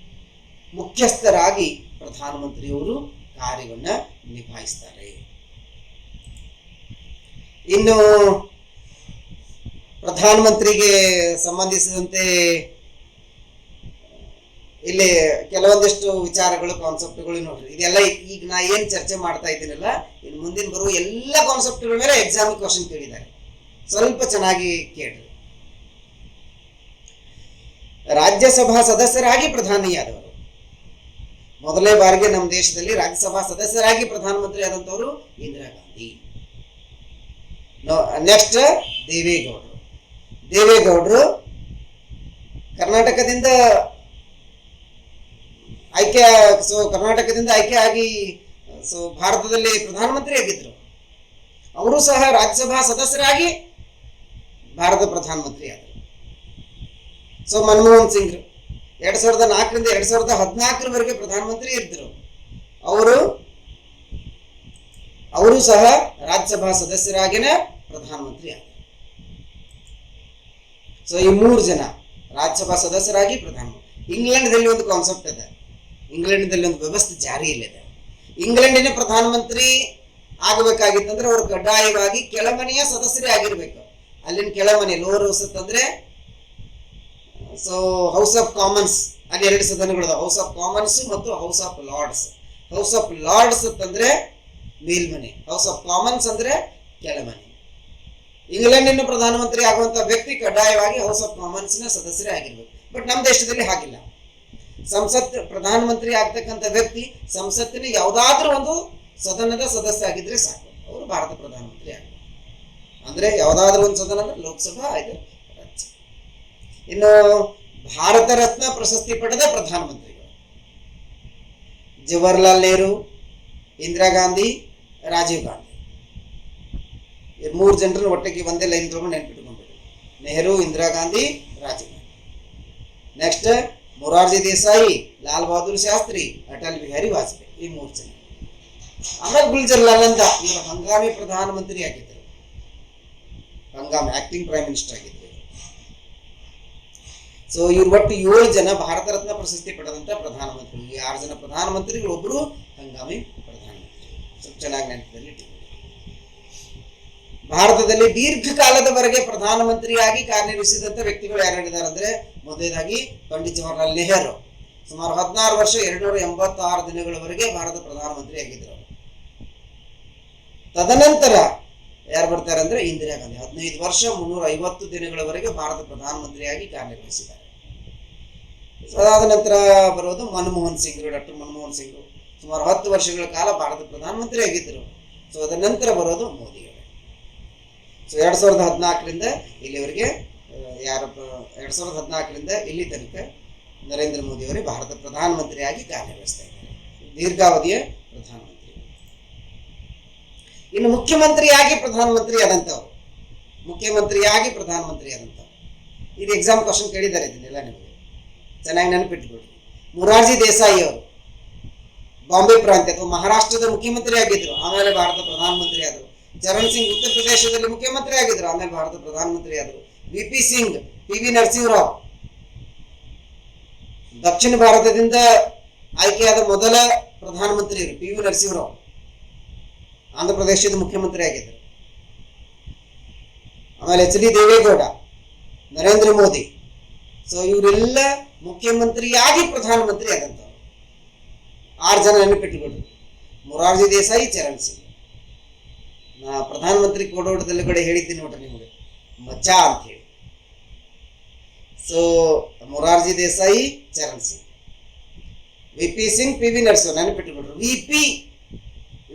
S1: ಮುಖ್ಯಸ್ಥರಾಗಿ ಪ್ರಧಾನಮಂತ್ರಿಯವರು ಕಾರ್ಯವನ್ನ ನಿಭಾಯಿಸ್ತಾರೆ. ಇನ್ನು ಪ್ರಧಾನಮಂತ್ರಿಗೆ ಸಂಬಂಧಿಸಿದಂತೆ ಇಲ್ಲಿ ಕೆಲವೊಂದಿಷ್ಟು ವಿಚಾರಗಳು, ಕಾನ್ಸೆಪ್ಟ್ಗಳು ನೋಡ್ರಿ. ಇದೆಲ್ಲ ಈಗ ನಾ ಏನ್ ಚರ್ಚೆ ಮಾಡ್ತಾ ಇದ್ದೀನಲ್ಲ, ಇನ್ನು ಮುಂದಿನ ಬರುವ ಎಲ್ಲ ಕಾನ್ಸೆಪ್ಟ್ಗಳ ಮೇಲೆ ಎಕ್ಸಾಮ್ ಕ್ವಶನ್ ಕೇಳಿದ್ದಾರೆ. ಸ್ವಲ್ಪ ಚೆನ್ನಾಗಿ ಕೇಳ್ರಿ. ರಾಜ್ಯಸಭಾ ಸದಸ್ಯರಾಗಿ ಪ್ರಧಾನಿಯಾದವರು, ಮೊದಲನೇ ಬಾರಿಗೆ ನಮ್ಮ ದೇಶದಲ್ಲಿ ರಾಜ್ಯಸಭಾ ಸದಸ್ಯರಾಗಿ ಪ್ರಧಾನಮಂತ್ರಿ ಆದಂತವರು ಇಂದಿರಾ ಗಾಂಧಿ. ನೆಕ್ಸ್ಟ್ ದೇವೇಗೌಡರು ಕರ್ನಾಟಕದಿಂದ ಆಯ್ಕೆ ಆಗಿ ಭಾರತದಲ್ಲಿ ಪ್ರಧಾನಮಂತ್ರಿ ಆಗಿದ್ರು. ಅವರು ಸಹ ರಾಜ್ಯಸಭಾ ಸದಸ್ಯರಾಗಿ ಭಾರತ ಪ್ರಧಾನಮಂತ್ರಿ ಆದರು. ಸೊ ಮನಮೋಹನ್ ಸಿಂಗ್ 2004ರಿಂದ 2014ರವರೆಗೆ ಪ್ರಧಾನಮಂತ್ರಿ ಇದ್ರು. ಅವರು ಸಹ ರಾಜ್ಯಸಭಾ ಸದಸ್ಯರಾಗಿನೇ ಪ್ರಧಾನಮಂತ್ರಿ ಆದರು. ಸೊ ಈ 3 ಜನ ರಾಜ್ಯಸಭಾ ಸದಸ್ಯರಾಗಿ ಪ್ರಧಾನಮಂತ್ರಿ. ಇಂಗ್ಲೆಂಡ್ದಲ್ಲಿ ಒಂದು ಕಾನ್ಸೆಪ್ಟ್ ಇದೆ, ಇಂಗ್ಲೆಂಡ್ದಲ್ಲಿ ಒಂದು ವ್ಯವಸ್ಥೆ ಜಾರಿಯಲ್ಲಿದೆ. ಇಂಗ್ಲೆಂಡಿನ ಪ್ರಧಾನಮಂತ್ರಿ ಆಗಬೇಕಾಗಿತ್ತಂದ್ರೆ ಅವರು ಕಡ್ಡಾಯವಾಗಿ ಕೆಳಮನೆಯ ಸದಸ್ಯರೇ ಆಗಿರ್ಬೇಕು. ಅಲ್ಲಿನ ಕೆಳಮನೆ, ಲೋವರ್ ಹೌಸ್ ಅಂತಂದ್ರೆ ಹೌಸ್ ಆಫ್ ಕಾಮನ್ಸ್, ಅಲ್ಲಿ 2 ಸದನಗಳು, ಹೌಸ್ ಆಫ್ ಕಾಮನ್ಸ್ ಮತ್ತು House of Lords. House of Lords ಅಂತಂದ್ರೆ ಮೇಲ್ಮನೆ, ಹೌಸ್ ಆಫ್ ಕಾಮನ್ಸ್ ಅಂದ್ರೆ ಕೆಳಮನೆ. ಇಂಗ್ಲೆಂಡಿನ ಪ್ರಧಾನಮಂತ್ರಿ ಆಗುವಂತ ವ್ಯಕ್ತಿ ಕಡ್ಡಾಯವಾಗಿ ಹೌಸ್ ಆಫ್ ಕಾಮನ್ಸ್ ನ ಸದಸ್ಯರೇ ಆಗಿರ್ಬೇಕು. ಬಟ್ ನಮ್ಮ ದೇಶದಲ್ಲಿ ಹಾಗಿಲ್ಲ. ಪ್ರಧಾನಮಂತ್ರಿ ಆಗ್ತಕ್ಕಂಥ ವ್ಯಕ್ತಿ ಸಂಸತ್ತಿನ ಯಾವುದಾದ್ರೂ ಒಂದು ಸದನದ ಸದಸ್ಯ ಆಗಿದ್ರೆ ಸಾಕು, ಅವರು ಭಾರತ ಪ್ರಧಾನಮಂತ್ರಿ ಆಗಬೇಕು. ಅಂದ್ರೆ ಯಾವುದಾದ್ರೂ ಒಂದು ಸದನ ಅಂದ್ರೆ ಲೋಕಸಭಾ, ಆಯ್ತು ರಾಜ್ಯ. ಇನ್ನು ಭಾರತ ರತ್ನ ಪ್ರಶಸ್ತಿ ಪಡೆದ ಪ್ರಧಾನಮಂತ್ರಿಗಳು ಜವಾಹರ್ಲಾಲ್ ನೆಹರು, ಇಂದಿರಾ ಗಾಂಧಿ, ರಾಜೀವ್ ಗಾಂಧಿ. 3 ಜನರನ್ನು ಒಟ್ಟಿಗೆ ಒಂದೇ ಲೈನ್ ತಗೊಂಡು ನೆನ್ಪಿಟ್ಕೊಂಡ್ಬಿಟ್ಟು, ನೆಹರು, ಇಂದಿರಾ ಗಾಂಧಿ, ರಾಜೀವ್ ಗಾಂಧಿ. ನೆಕ್ಸ್ಟ್ ಮೊರಾರ್ಜಿ ದೇಸಾಯಿ, ಲಾಲ್ ಬಹದ್ದೂರ್ ಶಾಸ್ತ್ರಿ, ಅಟಲ್ ಬಿಹಾರಿ ವಾಜಪೇಯಿ. ಈ 3 ಜನ. ಆಮೇಲೆ ಗುಲ್ಜರ್ ಲಾಲ್ ನಂದಾ, ಇವರು ಹಂಗಾಮಿ ಪ್ರಧಾನಮಂತ್ರಿ ಆಗಿದ್ದರು, ಹಂಗಾಮಿ ಆಕ್ಟಿಂಗ್ ಪ್ರೈಮ್ ಮಿನಿಸ್ಟರ್ ಆಗಿದ್ದರು. ಸೊ ಇವ್ರು ಒಟ್ಟು 7 ಜನ ಭಾರತ ರತ್ನ ಪ್ರಶಸ್ತಿ ಪಡೆದಂತ ಪ್ರಧಾನಮಂತ್ರಿ. 6 ಜನ ಪ್ರಧಾನಮಂತ್ರಿಗಳು, ಒಬ್ರು ಹಂಗಾಮಿ ಪ್ರಧಾನಮಂತ್ರಿ. ಸ್ವಲ್ಪ ಚೆನ್ನಾಗಿ ನೆನಪಿನಲ್ಲಿ. ಭಾರತದಲ್ಲಿ ದೀರ್ಘಕಾಲದವರೆಗೆ ಪ್ರಧಾನಮಂತ್ರಿಯಾಗಿ ಕಾರ್ಯನಿರ್ವಹಿಸಿದಂತ ವ್ಯಕ್ತಿಗಳು ಯಾರಿದ್ದಾರೆ ಅಂದ್ರೆ, ಮೊದಲನೇದಾಗಿ ಪಂಡಿತ್ ಜವಾಹರ್ಲಾಲ್ ನೆಹರು, ಸುಮಾರು 16 ವರ್ಷ 286 ದಿನಗಳವರೆಗೆ ಭಾರತ ಪ್ರಧಾನಮಂತ್ರಿ ಆಗಿದ್ರು. ತದನಂತರ ಯಾರು ಬರ್ತಾರೆ ಅಂದ್ರೆ ಇಂದಿರಾ ಗಾಂಧಿ, 15 ವರ್ಷ 350 ದಿನಗಳವರೆಗೆ ಭಾರತ ಪ್ರಧಾನಮಂತ್ರಿಯಾಗಿ ಕಾರ್ಯನಿರ್ವಹಿಸಿದ್ದಾರೆ. ಅದಾದ ನಂತರ ಬರೋದು ಮನಮೋಹನ್ ಸಿಂಗ್, ಡಾಕ್ಟರ್ ಮನಮೋಹನ್ ಸಿಂಗ್, ಸುಮಾರು 10 ವರ್ಷಗಳ ಕಾಲ ಭಾರತ ಪ್ರಧಾನಮಂತ್ರಿ ಆಗಿದ್ದರು. ಸೊ ಅದರ ನಂತರ ಬರೋದು ಮೋದಿ. ಸೊ 2014ರಿಂದ ಇಲ್ಲಿವರೆಗೆ 2014ರಿಂದ ಇಲ್ಲಿ ತನಕ ನರೇಂದ್ರ ಮೋದಿ ಅವರೇ ಭಾರತ ಪ್ರಧಾನಮಂತ್ರಿಯಾಗಿ ಕಾರ್ಯನಿರ್ವಹಿಸ್ತಾ ಇದ್ದಾರೆ, ದೀರ್ಘಾವಧಿಯ ಪ್ರಧಾನಮಂತ್ರಿ. ಇನ್ನು ಮುಖ್ಯಮಂತ್ರಿಯಾಗಿ ಪ್ರಧಾನಮಂತ್ರಿ ಆದಂಥವ್ರು, ಇದು ಎಕ್ಸಾಮ್ ಕ್ವಶನ್ ಕೇಳಿದ್ದಾರೆ. ಇದನ್ನೆಲ್ಲ ನಿಮಗೆ ಚೆನ್ನಾಗಿ ನೆನಪಿಟ್ಬಿಡ್ರಿ. ಮೊರಾರ್ಜಿ ದೇಸಾಯಿ ಅವರು ಬಾಂಬೆ ಪ್ರಾಂತ್ಯ ಅಥವಾ ಮಹಾರಾಷ್ಟ್ರದ ಮುಖ್ಯಮಂತ್ರಿ ಆಗಿದ್ರು, ಆಮೇಲೆ ಭಾರತ ಪ್ರಧಾನಮಂತ್ರಿ ಆದರು. ಚರಣ್ ಸಿಂಗ್ ಉತ್ತರ ಪ್ರದೇಶದಲ್ಲಿ ಮುಖ್ಯಮಂತ್ರಿ ಆಗಿದ್ರು, ಆಮೇಲೆ ಭಾರತ ಪ್ರಧಾನಮಂತ್ರಿ ಆದರು. ವಿ.ಪಿ. ಸಿಂಗ್, ಪಿ.ವಿ. ನರಸಿಂಹರಾವ್ ದಕ್ಷಿಣ ಭಾರತದಿಂದ ಆಯ್ಕೆಯಾದ ಮೊದಲ ಪ್ರಧಾನಮಂತ್ರಿಯರು ಪಿ.ವಿ. ನರಸಿಂಹರಾವ್, ಆಂಧ್ರ ಪ್ರದೇಶದ ಮುಖ್ಯಮಂತ್ರಿ ಆಗಿದ್ದರು. ಆಮೇಲೆ ಎಚ್.ಡಿ. ದೇವೇಗೌಡ, ನರೇಂದ್ರ ಮೋದಿ. ಸೊ ಇವರೆಲ್ಲ ಮುಖ್ಯಮಂತ್ರಿಯಾಗಿ ಪ್ರಧಾನಮಂತ್ರಿ ಆದಂಥವ್ರು. 6 ಜನ ನೆನಪಿಟ್ಟುಕೊಂಡ್ರು. ಮೊರಾರ್ಜಿ ದೇಸಾಯಿ, ಚರಣ್ ಸಿಂಗ್. ನಾ ಪ್ರಧಾನಮಂತ್ರಿ ಕೋಡೋಟದಲ್ಲಿ ಕಡೆ ಹೇಳಿದ್ದೀನಿ ನೋಡ್ರಿ ನಿಮಗೆ, ಮಚ್ಚಾ ಅಂತ ಹೇಳಿ. So Morarji Desai, Charan Singh, VP. Singh, PV. Narasimha. ನೆನಪಿಟ್ಟುಕೊಂಡ್ರು.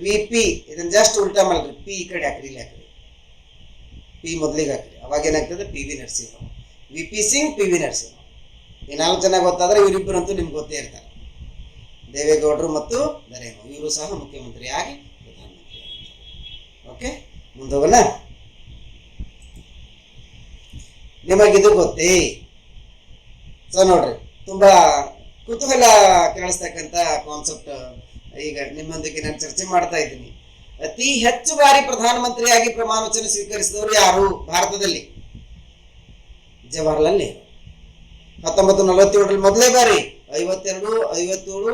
S1: ವಿ.ಪಿ ಇದನ್ನ ಜಸ್ಟ್ ಉಲ್ಟಾ ಮಾಡ್ರಿ, ಪಿ ಈ ಕಡೆ ಹಾಕ್ರಿ, ಇಲ್ಲಿ ಹಾಕ್ರಿ, ಪಿ ಮೊದಲಿಗೆ ಹಾಕ್ರಿ. ಅವಾಗ ಏನಾಗ್ತದೆ, P V. Narasimha Rao. V P. Singh, P V. Narasimha Rao. ಈ 4 ಜನ ಗೊತ್ತಾದ್ರೆ ಇವರಿಬ್ಬರಂತೂ ನಿಮ್ಗೆ ಗೊತ್ತೇ ಇರ್ತಾರೆ, ದೇವೇಗೌಡರು ಮತ್ತು ನರೇಂದ್ರ. ಇವರು ಸಹ ಮುಖ್ಯಮಂತ್ರಿಯಾಗಿ ಪ್ರಧಾನಮಂತ್ರಿ. ಓಕೆ, ಮುಂದೋಗೋಣ. ನಿಮಗಿದು ಗೊತ್ತೇ? ಸೊ ನೋಡ್ರಿ, ತುಂಬಾ ಕುತೂಹಲ ಕೇಳಿಸ್ತಕ್ಕಂಥ ಕಾನ್ಸೆಪ್ಟ್ ಈಗ ನಿಮ್ಮೊಂದಿಗೆ ನಾನು ಚರ್ಚೆ ಮಾಡ್ತಾ ಇದ್ದೀನಿ. ಅತಿ ಹೆಚ್ಚು ಬಾರಿ ಪ್ರಧಾನಮಂತ್ರಿಯಾಗಿ ಪ್ರಮಾಣ ವಚನ ಸ್ವೀಕರಿಸಿದವರು ಯಾರು ಭಾರತದಲ್ಲಿ? ಜವಾಹರ್ಲಾಲ್ ನೆಹರು. 1947 ಮೊದಲೇ ಬಾರಿ, 52, 57, 62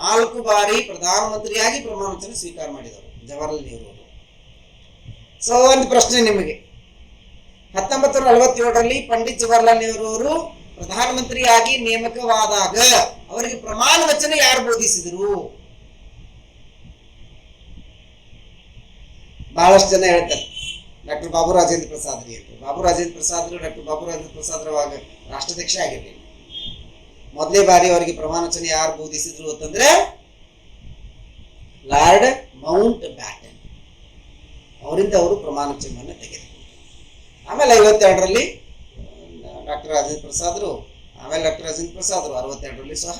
S1: 4 ಬಾರಿ ಪ್ರಧಾನಮಂತ್ರಿಯಾಗಿ ಪ್ರಮಾಣ ವಚನ ಸ್ವೀಕಾರ ಮಾಡಿದವರು ಜವಾಹರ್ಲಾಲ್ ನೆಹರು ಅವರು. ಸೊ ಒಂದು ಪ್ರಶ್ನೆ ನಿಮಗೆ, 1947 ಪಂಡಿತ್ ಜವಾಹರ್ಲಾಲ್ ನೆಹರು ಅವರು ಪ್ರಧಾನಮಂತ್ರಿಯಾಗಿ ನೇಮಕವಾದಾಗ ಅವರಿಗೆ ಪ್ರಮಾಣ ವಚನ ಯಾರು ಬೋಧಿಸಿದರು? ಬಹಳಷ್ಟು ಜನ ಹೇಳ್ತಾರೆ ಡಾಕ್ಟರ್ ಬಾಬು ರಾಜೇಂದ್ರ ಪ್ರಸಾದ್ ರೀ ಅಂತ. ಬಾಬು ರಾಜೇಂದ್ರ ಪ್ರಸಾದ್ ಡಾಕ್ಟರ್ ಬಾಬು ರಾಜೇಂದ್ರ ಪ್ರಸಾದ್ ಅವಾಗ ರಾಷ್ಟ್ರಾಧ್ಯಕ್ಷ ಆಗಿರಲಿಲ್ಲ. ಮೊದಲೇ ಬಾರಿ ಅವರಿಗೆ ಪ್ರಮಾಣ ವಚನ ಯಾರು ಬೋಧಿಸಿದ್ರು ಅಂತಂದ್ರೆ ಲಾರ್ಡ್ ಮೌಂಟ್ ಬ್ಯಾಟನ್ ಅವರಿಂದ ಅವರು ಪ್ರಮಾಣ ವಚನವನ್ನು ತೆಗೆದರು. ಆಮೇಲೆ 52ರಲ್ಲಿ ಡಾಕ್ಟರ್ ರಾಜೇಂದ್ರ ಪ್ರಸಾದ್ರು, ಆಮೇಲೆ ಡಾಕ್ಟರ್ ರಾಜೇಂದ್ರ ಪ್ರಸಾದ್ರು 62ರಲ್ಲಿ ಸಹ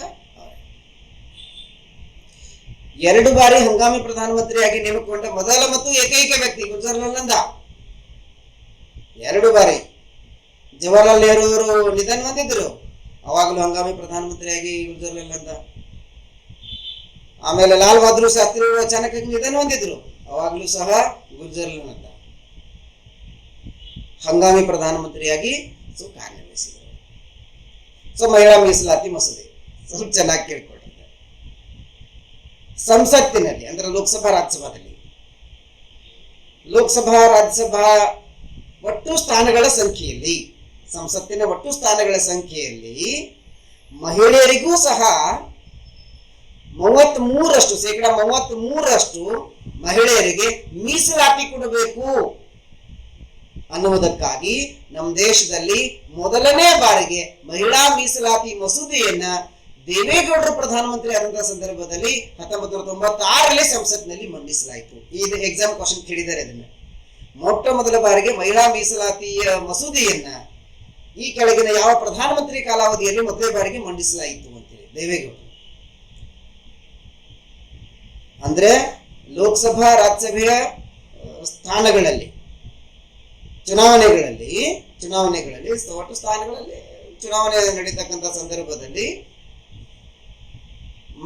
S1: ಎರಡು ಬಾರಿ ಹಂಗಾಮಿ ಪ್ರಧಾನಮಂತ್ರಿಯಾಗಿ ನೇಮಕಗೊಂಡ ಮೊದಲ ಮತ್ತು ಏಕೈಕ ವ್ಯಕ್ತಿ ಗುಜರ್ಲಾಲ್ ನಂದಾ. 2 ಬಾರಿ ಜವಾಹರ್ಲಾಲ್ ನೆಹರು ಅವರು ನಿಧನ ಹೊಂದಿದ್ರು, ಅವಾಗಲೂ ಹಂಗಾಮಿ ಪ್ರಧಾನಮಂತ್ರಿಯಾಗಿ ಗುಜರ್ಲಾಲ್ ನಂದಾ. ಆಮೇಲೆ ಲಾಲ್ ಬಹದ್ದೂರ್ ಶಾಸ್ತ್ರಿ ಅಚಾನಕ್ ನಿಧನ ಹೊಂದಿದ್ರು, ಅವಾಗಲೂ ಸಹ ಗುಜರ್ಲಾಲ್ ನಂದಾ ಹಂಗಾಮಿ ಪ್ರಧಾನಮಂತ್ರಿಯಾಗಿ ಕಾರ್ಯನಿರ್ವಹಿಸಿದರು. ಸೊ ಮಹಿಳಾ ಮೀಸಲಾತಿ ಮಸೂದೆ ಸ್ವಲ್ಪ ಚೆನ್ನಾಗಿ ಕೇಳ್ಕೊಳ್ರಿ. ಸಂಸತ್ತಿನಲ್ಲಿ ಅಂದ್ರೆ ಲೋಕಸಭಾ ರಾಜ್ಯಸಭಾದಲ್ಲಿ, ಲೋಕಸಭಾ ರಾಜ್ಯಸಭಾ ಒಟ್ಟು ಸ್ಥಾನಗಳ ಸಂಖ್ಯೆಯಲ್ಲಿ, ಸಂಸತ್ತಿನ ಒಟ್ಟು ಸ್ಥಾನಗಳ ಸಂಖ್ಯೆಯಲ್ಲಿ ಮಹಿಳೆಯರಿಗೂ ಸಹ 33% ಶೇಕಡಾ 33% ಮಹಿಳೆಯರಿಗೆ ಮೀಸಲಾತಿ ಕೊಡಬೇಕು ಅನ್ನುವುದಕ್ಕಾಗಿ ನಮ್ಮ ದೇಶದಲ್ಲಿ ಮೊದಲನೇ ಬಾರಿಗೆ ಮಹಿಳಾ ಮೀಸಲಾತಿ ಮಸೂದೆಯನ್ನ ದೇವೇಗೌಡರು ಪ್ರಧಾನಮಂತ್ರಿ ಆದಂತಹ ಸಂದರ್ಭದಲ್ಲಿ 1996ರಲ್ಲಿ ಸಂಸತ್ನಲ್ಲಿ ಮಂಡಿಸಲಾಯಿತು. ಇದು ಎಕ್ಸಾಮ್ ಕ್ವಶನ್ ಕೇಳಿದ್ದಾರೆ. ಅದನ್ನ ಮೊಟ್ಟ ಮೊದಲ ಬಾರಿಗೆ ಮಹಿಳಾ ಮೀಸಲಾತಿಯ ಮಸೂದೆಯನ್ನ ಈ ಕೆಳಗಿನ ಯಾವ ಪ್ರಧಾನಮಂತ್ರಿ ಕಾಲಾವಧಿಯಲ್ಲಿ ಮೊದಲೇ ಬಾರಿಗೆ ಮಂಡಿಸಲಾಯಿತು ಅಂತೇಳಿ ದೇವೇಗೌಡರು. ಅಂದ್ರೆ ಲೋಕಸಭಾ ರಾಜ್ಯಸಭೆಯ ಸ್ಥಾನಗಳಲ್ಲಿ ಚುನಾವಣೆಗಳಲ್ಲಿ ಒಟ್ಟು ಸ್ಥಾನಗಳಲ್ಲಿ ಚುನಾವಣೆ ನಡೀತಕ್ಕಂಥ ಸಂದರ್ಭದಲ್ಲಿ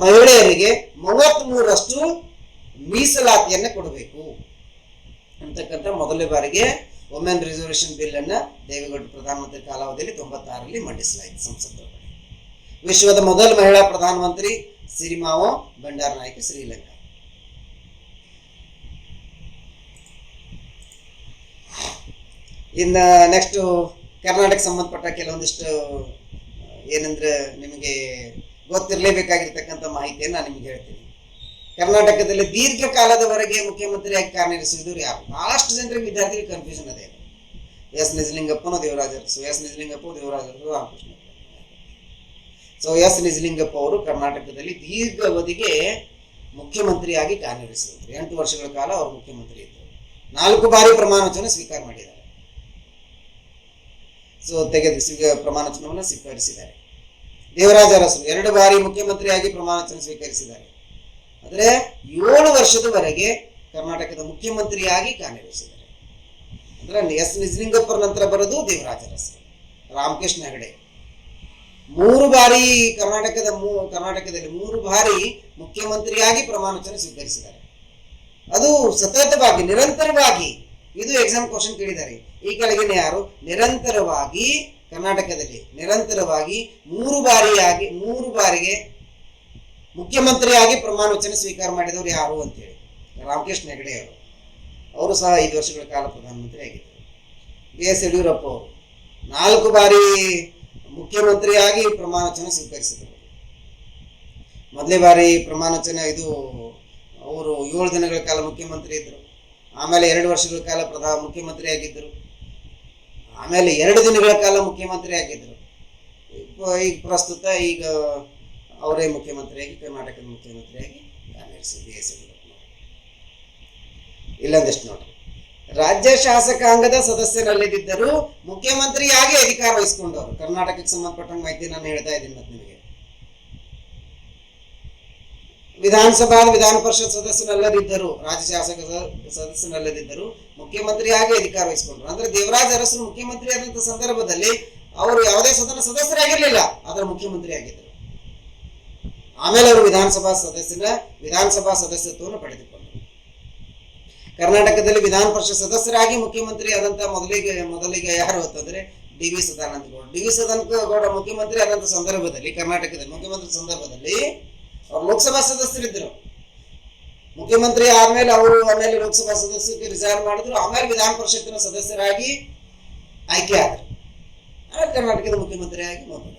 S1: ಮಹಿಳೆಯರಿಗೆ 33% ಮೀಸಲಾತಿಯನ್ನ ಕೊಡಬೇಕು ಅಂತಕ್ಕಂಥ ಮೊದಲನೇ ಬಾರಿಗೆ ವುಮೆನ್ ರಿಸರ್ವೇಶನ್ ಬಿಲ್ ಅನ್ನ ದೇವೇಗೌಡರು ಪ್ರಧಾನಮಂತ್ರಿ ಕಾಲಾವಧಿಯಲ್ಲಿ 96ರಲ್ಲಿ ಮಂಡಿಸಲಾಯಿತು ಸಂಸತ್ತೊಳಗಡೆ. ವಿಶ್ವದ ಮೊದಲ ಮಹಿಳಾ ಪ್ರಧಾನಮಂತ್ರಿ ಸಿರಿಮಾವೋ ಬಂಡಾರನಾಯಕ ಶ್ರೀಲಂಕಾ. ಇನ್ನು ನೆಕ್ಸ್ಟ್ ಕರ್ನಾಟಕ ಸಂಬಂಧಪಟ್ಟ ಕೆಲವೊಂದಿಷ್ಟು ಏನಂದ್ರೆ ನಿಮಗೆ ಗೊತ್ತಿರಲೇಬೇಕಾಗಿರ್ತಕ್ಕಂಥ ಮಾಹಿತಿಯನ್ನು ನಾನು ನಿಮ್ಗೆ ಹೇಳ್ತೀನಿ. ಕರ್ನಾಟಕದಲ್ಲಿ ದೀರ್ಘಕಾಲದವರೆಗೆ ಮುಖ್ಯಮಂತ್ರಿಯಾಗಿ ಕಾರ್ಯನಿರ್ವಹಿಸಿದವರು ಯಾರು? ಬಹಳಷ್ಟು ಜನರಿಗೆ ವಿದ್ಯಾರ್ಥಿಗಳಿಗೆ ಕನ್ಫ್ಯೂಷನ್ ಅದೇ. ಎಸ್ ನಿಜಲಿಂಗಪ್ಪನೋ Devaraja Arasu, S Nijalingappa Devaraja Arasu, Ramakrishna. So S Nijalingappa ಅವರು ಕರ್ನಾಟಕದಲ್ಲಿ ದೀರ್ಘ ಅವಧಿಗೆ ಮುಖ್ಯಮಂತ್ರಿಯಾಗಿ ಕಾರ್ಯನಿರ್ವಹಿಸಿದರು. 8 ವರ್ಷಗಳ ಕಾಲ ಅವರು ಮುಖ್ಯಮಂತ್ರಿ ಇದ್ದರು. 4 ಬಾರಿ ಪ್ರಮಾಣ ವಚನ ಸ್ವೀಕಾರ ಮಾಡಿದ್ದಾರೆ. ಸೊ ಪ್ರಮಾಣ ವಚನವನ್ನು ಸ್ವೀಕರಿಸಿದ್ದಾರೆ. ದೇವರಾಜ ಅರಸರು 2 ಬಾರಿ ಮುಖ್ಯಮಂತ್ರಿಯಾಗಿ ಪ್ರಮಾಣ ವಚನ ಸ್ವೀಕರಿಸಿದ್ದಾರೆ. ಅಂದ್ರೆ 7 ವರ್ಷದವರೆಗೆ ಕರ್ನಾಟಕದ ಮುಖ್ಯಮಂತ್ರಿಯಾಗಿ ಕಾರ್ಯನಿರ್ವಹಿಸಿದ್ದಾರೆ. ಅಂದ್ರೆ ಎಸ್ ನಿಜಲಿಂಗಪ್ಪರ ನಂತರ ಬರೋದು ದೇವರಾಜ ಅರಸರು, ರಾಮಕೃಷ್ಣ ಹೆಗಡೆ. 3 ಬಾರಿ ಕರ್ನಾಟಕದಲ್ಲಿ 3 ಬಾರಿ ಮುಖ್ಯಮಂತ್ರಿಯಾಗಿ ಪ್ರಮಾಣ ವಚನ ಸ್ವೀಕರಿಸಿದ್ದಾರೆ. ಅದು ಸತತವಾಗಿ ನಿರಂತರವಾಗಿ. ಇದು ಎಕ್ಸಾಮ್ ಕ್ವಶನ್ ಕೇಳಿದ್ದಾರೆ. ಈ ಕೆಳಗಿನ ಯಾರು ನಿರಂತರವಾಗಿ ಕರ್ನಾಟಕದಲ್ಲಿ 3 ಬಾರಿಗೆ ಮುಖ್ಯಮಂತ್ರಿಯಾಗಿ ಪ್ರಮಾಣ ವಚನ ಸ್ವೀಕಾರ ಮಾಡಿದವರು ಯಾರು ಅಂತೇಳಿ? ರಾಮಕೃಷ್ಣ ಹೆಗಡೆ ಅವರು ಸಹ 5 ವರ್ಷಗಳ ಕಾಲ ಪ್ರಧಾನಮಂತ್ರಿ ಆಗಿದ್ದರು. BS ಯಡಿಯೂರಪ್ಪ ಅವರು 4 ಬಾರಿ ಮುಖ್ಯಮಂತ್ರಿಯಾಗಿ ಪ್ರಮಾಣ ವಚನ ಸ್ವೀಕರಿಸಿದರು. ಮೊದಲೇ ಬಾರಿ ಪ್ರಮಾಣ ವಚನ ಅವರು 7 ದಿನಗಳ ಕಾಲ ಮುಖ್ಯಮಂತ್ರಿ ಇದ್ದರು. ಆಮೇಲೆ 2 ವರ್ಷಗಳ ಕಾಲ ಮುಖ್ಯಮಂತ್ರಿ ಆಗಿದ್ದರು. ಆಮೇಲೆ 2 ದಿನಗಳ ಕಾಲ ಮುಖ್ಯಮಂತ್ರಿ ಆಗಿದ್ದರು. ಈಗ ಪ್ರಸ್ತುತ ಅವರೇ ಮುಖ್ಯಮಂತ್ರಿಯಾಗಿ ಕರ್ನಾಟಕದ ಮುಖ್ಯಮಂತ್ರಿಯಾಗಿ ಕಾರ್ಯನಿರ್ವಹಿಸಿದರು BS ಯಡಿಯೂರಪ್ಪ. ಇಲ್ಲೊಂದಿಷ್ಟು ನೋಡ್ರಿ, ರಾಜ್ಯ ಶಾಸಕಾಂಗದ ಸದಸ್ಯರಲ್ಲದಿದ್ದರೂ ಮುಖ್ಯಮಂತ್ರಿಯಾಗಿ ಅಧಿಕಾರ ವಹಿಸಿಕೊಂಡವರು. ಕರ್ನಾಟಕಕ್ಕೆ ಸಂಬಂಧಪಟ್ಟಂಗೆ ಮಾಹಿತಿ ನಾನು ಹೇಳ್ತಾ ಇದ್ದೀನಿ. ಮತ್ತೆ ನಿಮಗೆ ವಿಧಾನ ಪರಿಷತ್ ಸದಸ್ಯರಲ್ಲದಿದ್ದರು, ರಾಜ್ಯ ಶಾಸಕ ಸದಸ್ಯರಲ್ಲದಿದ್ದರು ಮುಖ್ಯಮಂತ್ರಿಯಾಗಿ ಅಧಿಕಾರ ವಹಿಸಿಕೊಂಡ್ರು. ಅಂದ್ರೆ ದೇವರಾಜ ಅರಸರು ಮುಖ್ಯಮಂತ್ರಿ ಆದಂತ ಸಂದರ್ಭದಲ್ಲಿ ಅವರು ಯಾವುದೇ ಸದನ ಸದಸ್ಯರಾಗಿರ್ಲಿಲ್ಲ, ಅದರ ಮುಖ್ಯಮಂತ್ರಿ ಆಗಿದ್ದರು. ಆಮೇಲೆ ಅವರು ವಿಧಾನಸಭಾ ಸದಸ್ಯತ್ವವನ್ನು ಪಡೆದುಕೊಂಡರು. ಕರ್ನಾಟಕದಲ್ಲಿ ವಿಧಾನ ಪರಿಷತ್ ಸದಸ್ಯರಾಗಿ ಮುಖ್ಯಮಂತ್ರಿ ಆದಂತ ಮೊದಲಿಗೆ ಯಾರು ಅಂತಂದ್ರೆ ಡಿ.ವಿ. ಸದಾನಂದ ಗೌಡ. ಡಿ.ವಿ. ಸದಾನಂದ ಗೌಡ ಮುಖ್ಯಮಂತ್ರಿ ಆದಂತ ಸಂದರ್ಭದಲ್ಲಿ, ಕರ್ನಾಟಕದಲ್ಲಿ ಮುಖ್ಯಮಂತ್ರಿ ಸಂದರ್ಭದಲ್ಲಿ ಅವ್ರು ಲೋಕಸಭಾ ಸದಸ್ಯರಿದ್ದರು. ಮುಖ್ಯಮಂತ್ರಿ ಆದ್ಮೇಲೆ ಅವರು ಆಮೇಲೆ ಲೋಕಸಭಾ ಸದಸ್ಯರಿಗೆ ರಿಸೈನ್ ಮಾಡಿದ್ರು. ಆಮೇಲೆ ವಿಧಾನ ಪರಿಷತ್ತಿನ ಸದಸ್ಯರಾಗಿ ಆಯ್ಕೆ ಆದರು. ಆಮೇಲೆ ಕರ್ನಾಟಕದ ಮುಖ್ಯಮಂತ್ರಿ ಆಗಿ ಮೊದಲು,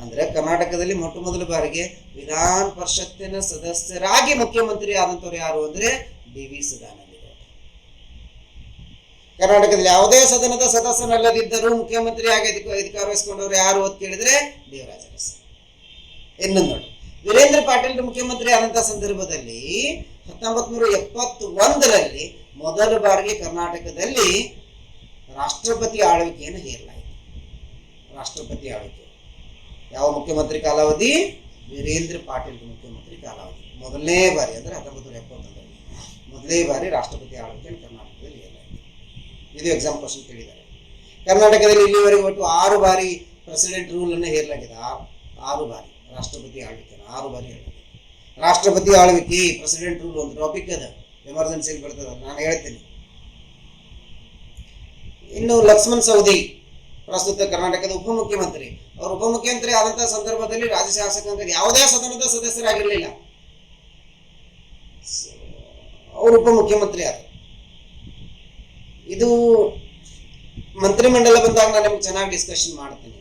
S1: ಅಂದ್ರೆ ಕರ್ನಾಟಕದಲ್ಲಿ ಮೊಟ್ಟ ಮೊದಲ ಬಾರಿಗೆ ವಿಧಾನ ಪರಿಷತ್ತಿನ ಸದಸ್ಯರಾಗಿ ಮುಖ್ಯಮಂತ್ರಿ ಆದಂತವ್ರು ಯಾರು ಅಂದ್ರೆ ಡಿ.ವಿ. ಸದಾನಂದ ಗೌಡ. ಕರ್ನಾಟಕದಲ್ಲಿ ಯಾವುದೇ ಸದನದ ಸದಸ್ಯನಲ್ಲದಿದ್ದರೂ ಮುಖ್ಯಮಂತ್ರಿಯಾಗಿ ಅಧಿಕಾರ ವಹಿಸಿಕೊಂಡವರು ಯಾರು ಅಂತ ಕೇಳಿದ್ರೆ ದೇವರಾಜ ಅರಸು. ಇನ್ನೊಂದು ನೋಡಿ, ವೀರೇಂದ್ರ ಪಾಟೀಲ್ ಮುಖ್ಯಮಂತ್ರಿ ಆದಂತಹ ಸಂದರ್ಭದಲ್ಲಿ 1971ರಲ್ಲಿ ಮೊದಲ ಬಾರಿಗೆ ಕರ್ನಾಟಕದಲ್ಲಿ ರಾಷ್ಟ್ರಪತಿ ಆಳ್ವಿಕೆಯನ್ನು ಹೇರಲಾಯಿತು. ರಾಷ್ಟ್ರಪತಿ ಆಳ್ವಿಕೆ ಯಾವ ಮುಖ್ಯಮಂತ್ರಿ ಕಾಲಾವಧಿ? ವೀರೇಂದ್ರ ಪಾಟೀಲ್ ಮುಖ್ಯಮಂತ್ರಿ ಕಾಲಾವಧಿ ಮೊದಲನೇ ಬಾರಿ, ಅಂದ್ರೆ 1971ರಲ್ಲಿ ಮೊದಲನೇ ಬಾರಿ ರಾಷ್ಟ್ರಪತಿ ಆಳ್ವಿಕೆಯನ್ನು ಕರ್ನಾಟಕದಲ್ಲಿ ಹೇರಲಾಯಿತು. ಇದು ಎಕ್ಸಾಮ್ ಕ್ವಶನ್ ಕೇಳಿದ್ದಾರೆ. ಕರ್ನಾಟಕದಲ್ಲಿ ಇಲ್ಲಿವರೆಗೆ ಒಟ್ಟು 6 ಬಾರಿ ಪ್ರೆಸಿಡೆಂಟ್ ರೂಲ್ ಅನ್ನು ಹೇರಲಾಗಿದೆ. 6 ಬಾರಿ ರಾಷ್ಟ್ರಪತಿ ಆಳ್ವಿಕೆ 6 ಬಾರಿ ಹೇಳಲಾಗಿದೆ. ರಾಷ್ಟ್ರಪತಿ ಆಳ್ವಿಕೆ ಪ್ರೆಸಿಡೆಂಟ್ ರೂಲ್ ಒಂದು ಟಾಪಿಕ್ ಅದ, ಎಮರ್ಜೆನ್ಸಿಯಲ್ಲಿ ಬರ್ತದ, ನಾನು ಹೇಳ್ತೀನಿ. ಇನ್ನು ಲಕ್ಷ್ಮಣ್ ಸವದಿ ಪ್ರಸ್ತುತ ಕರ್ನಾಟಕದ ಉಪಮುಖ್ಯಮಂತ್ರಿ. ಅವರು ಉಪಮುಖ್ಯಮಂತ್ರಿ ಆದಂತಹ ಸಂದರ್ಭದಲ್ಲಿ ರಾಜ್ಯ ಶಾಸಕಾಂಗದ ಯಾವುದೇ ಸದನದ ಸದಸ್ಯರಾಗಿರಲಿಲ್ಲ. ಅವರು ಉಪಮುಖ್ಯಮಂತ್ರಿ ಆದರು. ಇದು ಮಂತ್ರಿಮಂಡಲ ಬಂದಾಗ ನಾನು ನಿಮ್ಗೆ ಚೆನ್ನಾಗಿ ಡಿಸ್ಕಷನ್ ಮಾಡ್ತೀನಿ.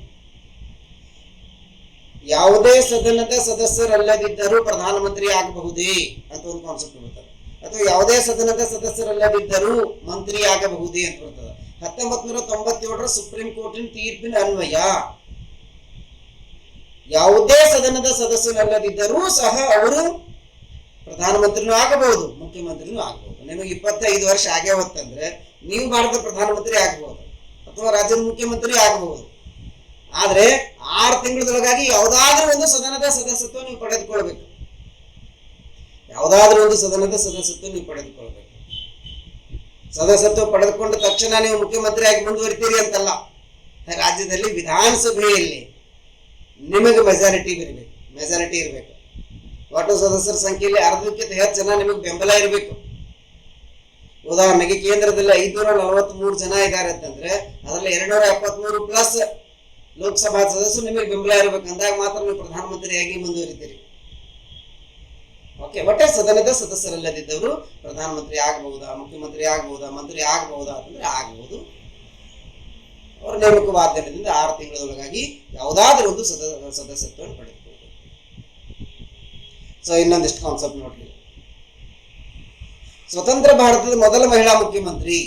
S1: ಯಾವುದೇ ಸದನದ ಸದಸ್ಯರಲ್ಲದಿದ್ದರೂ ಪ್ರಧಾನಮಂತ್ರಿ ಆಗಬಹುದೇ ಅಂತ ಒಂದು ಕಾನ್ಸೆಪ್ಟ್ ಬರ್ತದೆ, ಅಥವಾ ಯಾವುದೇ ಸದನದ ಸದಸ್ಯರಲ್ಲದಿದ್ದರೂ ಮಂತ್ರಿ ಆಗಬಹುದೇ ಅಂತ ಬರ್ತದೆ. 1997ರ ಸುಪ್ರೀಂ ಕೋರ್ಟಿನ ತೀರ್ಪಿನ ಅನ್ವಯ ಯಾವುದೇ ಸದನದ ಸದಸ್ಯರಲ್ಲದಿದ್ದರೂ ಸಹ ಅವರು ಪ್ರಧಾನಮಂತ್ರಿನೂ ಆಗಬಹುದು, ಮುಖ್ಯಮಂತ್ರಿನೂ ಆಗಬಹುದು. ನಿಮಗೆ 25 ವರ್ಷ ಆಗೇ ಹೊತ್ತಂದ್ರೆ ನೀವು ಭಾರತದ ಪ್ರಧಾನಮಂತ್ರಿ ಆಗಬಹುದು ಅಥವಾ ರಾಜ್ಯದ ಮುಖ್ಯಮಂತ್ರಿ ಆಗಬಹುದು. ಆದ್ರೆ 6 ತಿಂಗಳೊಳಗಾಗಿ ಯಾವುದಾದ್ರೂ ಒಂದು ಸದನದ ಸದಸ್ಯತ್ವ ನೀವು ಪಡೆದುಕೊಳ್ಬೇಕು. ಯಾವುದಾದ್ರೂ ಒಂದು ಸದನದ ಸದಸ್ಯತ್ವ ನೀವು ಪಡೆದುಕೊಳ್ಬೇಕು. ಸದಸ್ಯತ್ವ ಪಡೆದುಕೊಂಡ ತಕ್ಷಣ ನೀವು ಮುಖ್ಯಮಂತ್ರಿ ಆಗಿ ಮುಂದುವರಿತೀರಿ ಅಂತಲ್ಲ. ರಾಜ್ಯದಲ್ಲಿ ವಿಧಾನಸಭೆಯಲ್ಲಿ ನಿಮಗೆ ಮೆಜಾರಿಟಿ ಇರಬೇಕು. ಒಟ್ಟು ಸದಸ್ಯರ ಸಂಖ್ಯೆಯಲ್ಲಿ ಅರ್ಧಕ್ಕಿಂತ ಹೆಚ್ಚು ಜನ ನಿಮಗೆ ಬೆಂಬಲ ಇರಬೇಕು. ಉದಾಹರಣೆಗೆ ಕೇಂದ್ರದಲ್ಲಿ 543 ಜನ ಇದ್ದಾರೆ ಅಂತಂದ್ರೆ ಅದರಲ್ಲಿ 273 ಪ್ಲಸ್ ಲೋಕಸಭಾ ಸದಸ್ಯರು ನಿಮಗೆ ಬೆಂಬಲ ಇರಬೇಕು. ಅಂದಾಗ ಮಾತ್ರ ನೀವು ಪ್ರಧಾನಮಂತ್ರಿಯಾಗಿ ಮುಂದುವರಿತೀರಿ. ಓಕೆ, ಒಟ್ಟೆ ಸದನದ ಸದಸ್ಯರಲ್ಲದಿದ್ದವರು ಪ್ರಧಾನಮಂತ್ರಿ ಆಗಬಹುದಾ, ಮುಖ್ಯಮಂತ್ರಿ ಆಗಬಹುದಾ, ಮಂತ್ರಿ ಆಗಬಹುದಾ ಅಂತಂದ್ರೆ ಆಗಬಹುದು. ಅವರ ನೇಮಕವಾದ್ದರಿಂದ 6 ತಿಂಗಳೊಳಗಾಗಿ ಯಾವುದಾದ್ರೂ ಒಂದು ಸದಸ್ಯತ್ವವನ್ನು ಪಡೆದುಕೊಳ್ಳಬಹುದು. ಸೊ ಇನ್ನೊಂದಿಷ್ಟು ಕಾನ್ಸೆಪ್ಟ್ ನೋಡ್ರಿ. ಸ್ವತಂತ್ರ ಭಾರತದ ಮೊದಲ ಮಹಿಳಾ ಮುಖ್ಯಮಂತ್ರಿ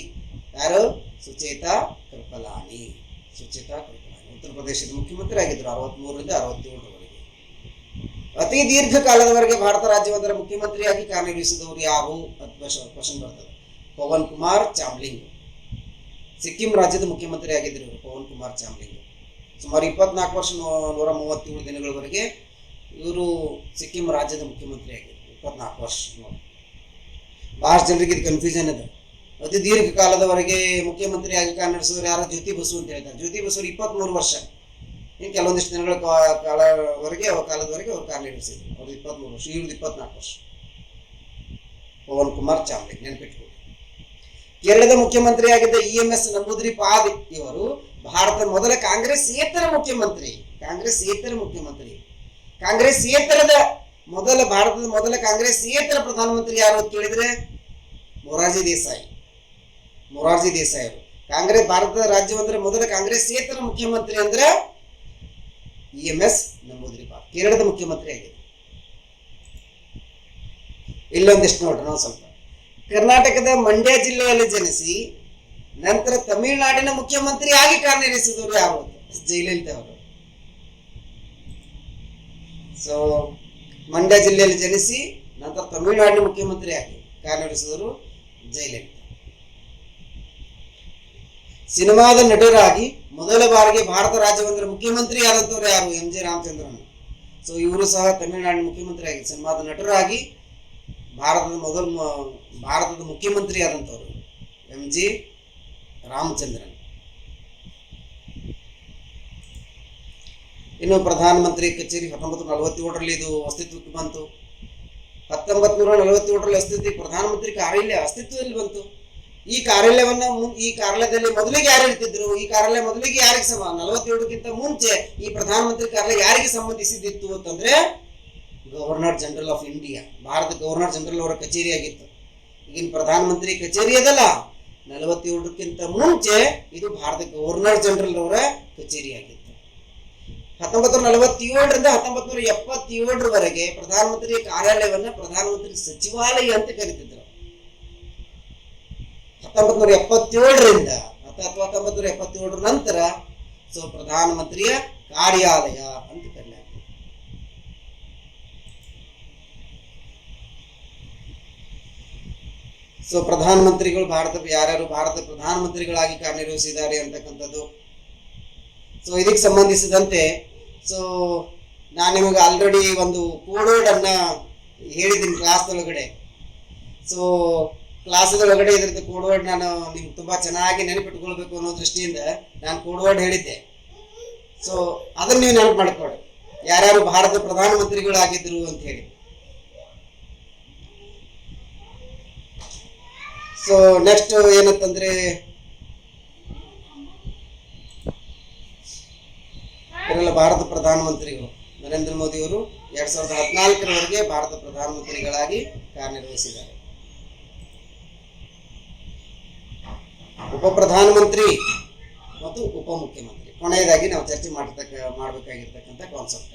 S1: ಯಾರು? ಸುಚೇತಾ ಕೃಪಲಾನಿ. ಉತ್ತರ ಪ್ರದೇಶದ ಮುಖ್ಯಮಂತ್ರಿ ಆಗಿದ್ರು 63ರಿಂದ 67ರವರೆಗೆ. ಅತಿ ದೀರ್ಘ ಕಾಲದವರೆಗೆ ಭಾರತ ರಾಜ್ಯವೊಂದರ ಮುಖ್ಯಮಂತ್ರಿಯಾಗಿ ಕಾರ್ಯನಿರ್ವಹಿಸಿದವರು ಯಾರು ಅಂತ ಕ್ವಶನ್ ಬರ್ತದೆ. ಪವನ್ ಕುಮಾರ್ ಚಾಮ್ಲಿಂಗ್. ಸಿಕ್ಕಿಂ ರಾಜ್ಯದ ಮುಖ್ಯಮಂತ್ರಿ ಆಗಿದ್ರು ಇವರು ಪವನ್ ಕುಮಾರ್ ಚಾಮ್ಲಿಂಗ್. ಸುಮಾರು 24 ವರ್ಷ 137 ದಿನಗಳವರೆಗೆ ಇವರು ಸಿಕ್ಕಿಂ ರಾಜ್ಯದ ಮುಖ್ಯಮಂತ್ರಿ ಆಗಿದ್ರು. 24 ವರ್ಷ. ಬಹಳಷ್ಟು ಜನರಿಗೆ ಇದು ಕನ್ಫ್ಯೂಷನ್ ಇದೆ. ಅತಿ ದೀರ್ಘ ಕಾಲದವರೆಗೆ ಮುಖ್ಯಮಂತ್ರಿಯಾಗಿ ಕಾರ್ಯನಿರ್ವಹಿಸಿದವರು ಯಾರು? ಜ್ಯೋತಿ ಬಸು ಅಂತ ಹೇಳ್ತಾರೆ. ಜ್ಯೋತಿ ಬಸು 23 ವರ್ಷ. ಇನ್ನು ಕೆಲವೊಂದಿಷ್ಟು ದಿನಗಳ ಕಾಲದವರೆಗೆ ಅವ್ರು ಕಾರ್ಯನಿರ್ವಹಿಸಿದ್ರು. ಅವ್ರು 23 ವರ್ಷ, ಇವ್ರದ್ದು 24 ವರ್ಷ. ಪವನ್ ಕುಮಾರ್ ಚಾಮ್ಲಿಂಗ್ ನೆನಪಿಟ್ಕೊಳ್ಳಿ. ಕೇರಳದ ಮುಖ್ಯಮಂತ್ರಿಯಾಗಿದ್ದ EMS ನಂಬೂದಿರಿಪಾದ್ ಇವರು ಭಾರತದ ಮೊದಲ ಕಾಂಗ್ರೆಸ್ಸೇತರ ಮುಖ್ಯಮಂತ್ರಿ. ಭಾರತದ ಮೊದಲ ಕಾಂಗ್ರೆಸ್ಸೇತರ ಪ್ರಧಾನಮಂತ್ರಿ ಯಾರು ಅಂತ ಕೇಳಿದ್ರೆ ಮೊರಾರ್ಜಿ ದೇಸಾಯಿ ಅವರು. ಕಾಂಗ್ರೆಸ್ ಭಾರತದ ರಾಜ್ಯವೊಂದರ ಮೊದಲ ಕಾಂಗ್ರೆಸ್ಸೇತರ ಮುಖ್ಯಮಂತ್ರಿ ಅಂದ್ರೆ EMS ನಂಬೂದಿರಿಪಾದ್ ಕೇರಳದ ಮುಖ್ಯಮಂತ್ರಿ ಆಗಿದೆ. ಇಲ್ಲೊಂದಿಷ್ಟು ನೋಡ್ರಿ ನಾವು ಸ್ವಲ್ಪ. ಕರ್ನಾಟಕದ ಮಂಡ್ಯ ಜಿಲ್ಲೆಯಲ್ಲಿ ಜನಿಸಿ ನಂತರ ತಮಿಳುನಾಡಿನ ಮುಖ್ಯಮಂತ್ರಿ ಆಗಿ ಕಾರ್ಯನಿರ್ವಹಿಸಿದವರು ಯಾರು? ಜಯಲಲಿತಾ ಅವರು. ಸೊ ಮಂಡ್ಯ ಜಿಲ್ಲೆಯಲ್ಲಿ ಜನಿಸಿ ನಂತರ ತಮಿಳುನಾಡಿನ ಮುಖ್ಯಮಂತ್ರಿ ಆಗಿ ಕಾರ್ಯನಿರ್ವಹಿಸಿದವರು ಜಯಲಲಿತಾ. ಸಿನಿಮಾದ ನಟರಾಗಿ ಮೊದಲ ಬಾರಿಗೆ ಭಾರತ ರಾಜ್ಯವೊಂದರ ಮುಖ್ಯಮಂತ್ರಿ ಆದಂತವ್ರು ಯಾರು? MG ರಾಮಚಂದ್ರನ್. ಸೊ ಇವರು ಸಹ ತಮಿಳುನಾಡಿನ ಮುಖ್ಯಮಂತ್ರಿ ಆಗಿ ಸಿನಿಮಾದ ನಟರಾಗಿ ಭಾರತದ ಮುಖ್ಯಮಂತ್ರಿ ಆದಂತವರು MG ರಾಮಚಂದ್ರನ್. ಇನ್ನು ಪ್ರಧಾನಮಂತ್ರಿ ಕಚೇರಿ 1947ರಲ್ಲಿ ಇದು ಅಸ್ತಿತ್ವಕ್ಕೆ ಬಂತು. 1947ರಲ್ಲಿ ಪ್ರಧಾನಮಂತ್ರಿ ಕಾರ್ಯಾಲಯ ಅಸ್ತಿತ್ವದಲ್ಲಿ ಬಂತು. ಈ ಕಾರ್ಯಾಲಯದಲ್ಲಿ ಮೊದಲಿಗೆ ಯಾರು ಇರ್ತಿದ್ರು, ಈ ಕಾರ್ಯಾಲಯ ಮೊದಲಿಗೆ ಯಾರಿಗೆ 47ಕ್ಕಿಂತ ಮುಂಚೆ ಈ ಪ್ರಧಾನಮಂತ್ರಿ ಕಾರ್ಯಾಲಯ ಯಾರಿಗೆ ಸಂಬಂಧಿಸಿದಿತ್ತು ಅಂತಂದ್ರೆ governor general of India, Bharat governor general ಅವರ ಕಚೇರಿ ಆಗಿತ್ತು. ಈಗಿನ ಪ್ರಧಾನಮಂತ್ರಿ ಕಚೇರಿ ಅದಲ್ಲ, 47ಕ್ಕಿಂತ ಮುಂಚೆ ಇದು ಭಾರತ ಗವರ್ನರ್ ಜನರಲ್ ಅವರ ಕಚೇರಿ ಆಗಿತ್ತು. 1947ರಿಂದ 1977ರವರೆಗೆ ಪ್ರಧಾನಮಂತ್ರಿ ಕಾರ್ಯಾಲಯವನ್ನ ಪ್ರಧಾನಮಂತ್ರಿ ಸಚಿವಾಲಯ ಅಂತ ಕರೀತಿದ್ರು. 1977ರಿಂದ ಅಥವಾ 1977 ನಂತರ ಪ್ರಧಾನಮಂತ್ರಿಯ ಕಾರ್ಯಾಲಯ ಅಂತ ಕರೆಯಲಾಗ್ತದೆ. ಪ್ರಧಾನಮಂತ್ರಿಗಳು ಯಾರ್ಯಾರು ಭಾರತ ಪ್ರಧಾನಮಂತ್ರಿಗಳಾಗಿ ಕಾರ್ಯನಿರ್ವಹಿಸಿದ್ದಾರೆ ಅಂತಕ್ಕಂಥದ್ದು. ಇದಕ್ಕೆ ಸಂಬಂಧಿಸಿದಂತೆ ನಾನು ನಿಮಗೆ ಆಲ್ರೆಡಿ ಒಂದು ಕೋಡ್ ಅನ್ನ ಹೇಳಿದ್ದೀನಿ ಕ್ಲಾಸ್ ಒಳಗಡೆ. ಕ್ಲಾಸದೊಳಗಡೆ ಇದರದ್ದು ಕೋಡ್ ವರ್ಡ್ ನಾನು ನಿಮ್ಗೆ ತುಂಬಾ ಚೆನ್ನಾಗಿ ನೆನಪಿಟ್ಕೊಳ್ಬೇಕು ಅನ್ನೋ ದೃಷ್ಟಿಯಿಂದ ನಾನು ಕೋಡ್ ವರ್ಡ್ ಹೇಳಿದ್ದೆ. ಅದನ್ನ ನೀವು ನೆನಪು ಮಾಡಿಕೊಳ್ಳಿ, ಯಾರ್ಯಾರು ಭಾರತ ಪ್ರಧಾನಮಂತ್ರಿಗಳಾಗಿದ್ರು ಅಂತ ಹೇಳಿ. ನೆಕ್ಸ್ಟ್ ಏನಂತಂದ್ರೆ ಭಾರತ ಪ್ರಧಾನಮಂತ್ರಿಗಳು ನರೇಂದ್ರ ಮೋದಿ ಅವರು 2014ರವರೆಗೆ ಭಾರತ ಪ್ರಧಾನಮಂತ್ರಿಗಳಾಗಿ ಕಾರ್ಯನಿರ್ವಹಿಸಿದ್ದಾರೆ. ಉಪ ಪ್ರಧಾನಮಂತ್ರಿ ಮತ್ತು ಉಪಮುಖ್ಯಮಂತ್ರಿ ಕೊನೆಯದಾಗಿ ನಾವು ಚರ್ಚೆ ಮಾಡಬೇಕಾಗಿರ್ತಕ್ಕಂಥ ಕಾನ್ಸೆಪ್ಟ್.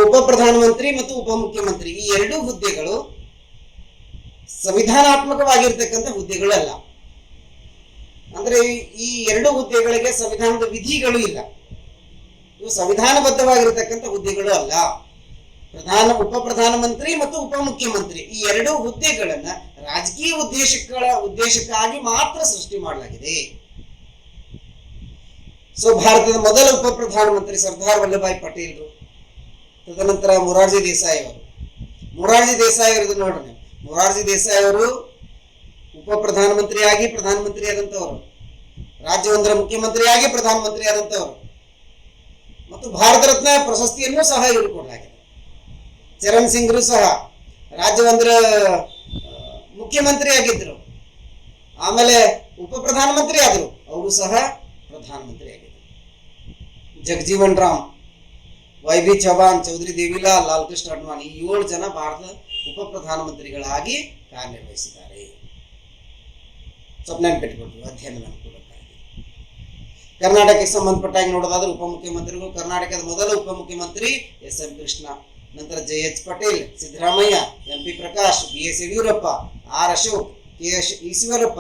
S1: ಉಪ ಪ್ರಧಾನಮಂತ್ರಿ ಮತ್ತು ಉಪಮುಖ್ಯಮಂತ್ರಿ ಈ ಎರಡೂ ಹುದ್ದೆಗಳು ಸಂವಿಧಾನಾತ್ಮಕವಾಗಿರ್ತಕ್ಕಂಥ ಹುದ್ದೆಗಳು ಅಲ್ಲ. ಅಂದ್ರೆ ಈ ಎರಡು ಹುದ್ದೆಗಳಿಗೆ ಸಂವಿಧಾನದ ವಿಧಿಗಳು ಇಲ್ಲ, ಇವು ಸಂವಿಧಾನಬದ್ಧವಾಗಿರತಕ್ಕಂಥ ಹುದ್ದೆಗಳು ಅಲ್ಲ. ಉಪ ಪ್ರಧಾನಮಂತ್ರಿ ಮತ್ತು ಉಪಮುಖ್ಯಮಂತ್ರಿ ಈ ಎರಡೂ ಹುದ್ದೆಗಳನ್ನ ರಾಜಕೀಯ ಉದ್ದೇಶಕ್ಕಾಗಿ ಮಾತ್ರ ಸೃಷ್ಟಿ ಮಾಡಲಾಗಿದೆ. ಭಾರತದ ಮೊದಲ ಉಪ ಪ್ರಧಾನಮಂತ್ರಿ ಸರ್ದಾರ್ ವಲ್ಲಭಾಯ್ ಪಟೇಲ್ರು, ತದನಂತರ ಮೊರಾರ್ಜಿ ದೇಸಾಯಿ ಅವರು. ಮೊರಾರ್ಜಿ ದೇಸಾಯಿ ಅವರದ್ದು ನೋಡ್ರಿ, ಮೊರಾರ್ಜಿ ದೇಸಾಯಿ ಅವರು ಉಪ ಪ್ರಧಾನಮಂತ್ರಿಯಾಗಿ ಪ್ರಧಾನಮಂತ್ರಿ ಆದಂತವರು, ರಾಜ್ಯವೊಂದರ ಮುಖ್ಯಮಂತ್ರಿಯಾಗಿ ಪ್ರಧಾನಮಂತ್ರಿ ಆದಂತವರು ಮತ್ತು ಭಾರತ ರತ್ನ ಪ್ರಶಸ್ತಿಯನ್ನು ಸಹ ಇವರು ಕೊಡಲಾಗಿದೆ. ಚರಣ್ ಸಿಂಗ್ರು ಸಹ ರಾಜ್ಯವೊಂದರ ಮುಖ್ಯಮಂತ್ರಿ ಆಗಿದ್ರು, ಆಮೇಲೆ ಉಪ ಪ್ರಧಾನಮಂತ್ರಿ ಆದರು, ಅವರು ಸಹ ಪ್ರಧಾನಮಂತ್ರಿ ಆಗಿದ್ರು. ಜಗಜೀವನ್ ರಾಮ್, ವೈ.ಬಿ. ಚೌಹಾಣ್, ಚೌಧರಿ ದೇವಿಲಾಲ್, ಲಾಲ್ ಕೃಷ್ಣ ಅಡ್ವಾಣಿ ಈ 7 ಜನ ಭಾರತ ಉಪ ಪ್ರಧಾನಮಂತ್ರಿಗಳಾಗಿ ಕಾರ್ಯನಿರ್ವಹಿಸಿದ್ದಾರೆ. ನೆನಪಿಟ್ಟುಕೊಳ್ತೀವಿ ಅಧ್ಯಯನ ಅನುಕೂಲಕ್ಕಾಗಿ. ಕರ್ನಾಟಕಕ್ಕೆ ಸಂಬಂಧಪಟ್ಟಾಗಿ ನೋಡೋದಾದ್ರೆ ಉಪಮುಖ್ಯಮಂತ್ರಿಗಳು, ಕರ್ನಾಟಕದ ಮೊದಲ ಉಪಮುಖ್ಯಮಂತ್ರಿ ಎಸ್.ಎಂ. ಕೃಷ್ಣ, ನಂತರ JH. Patel, Siddaramaiah, MP. Prakash, BS. Yediyurappa, R. Ashok, KS. Eshwarappa,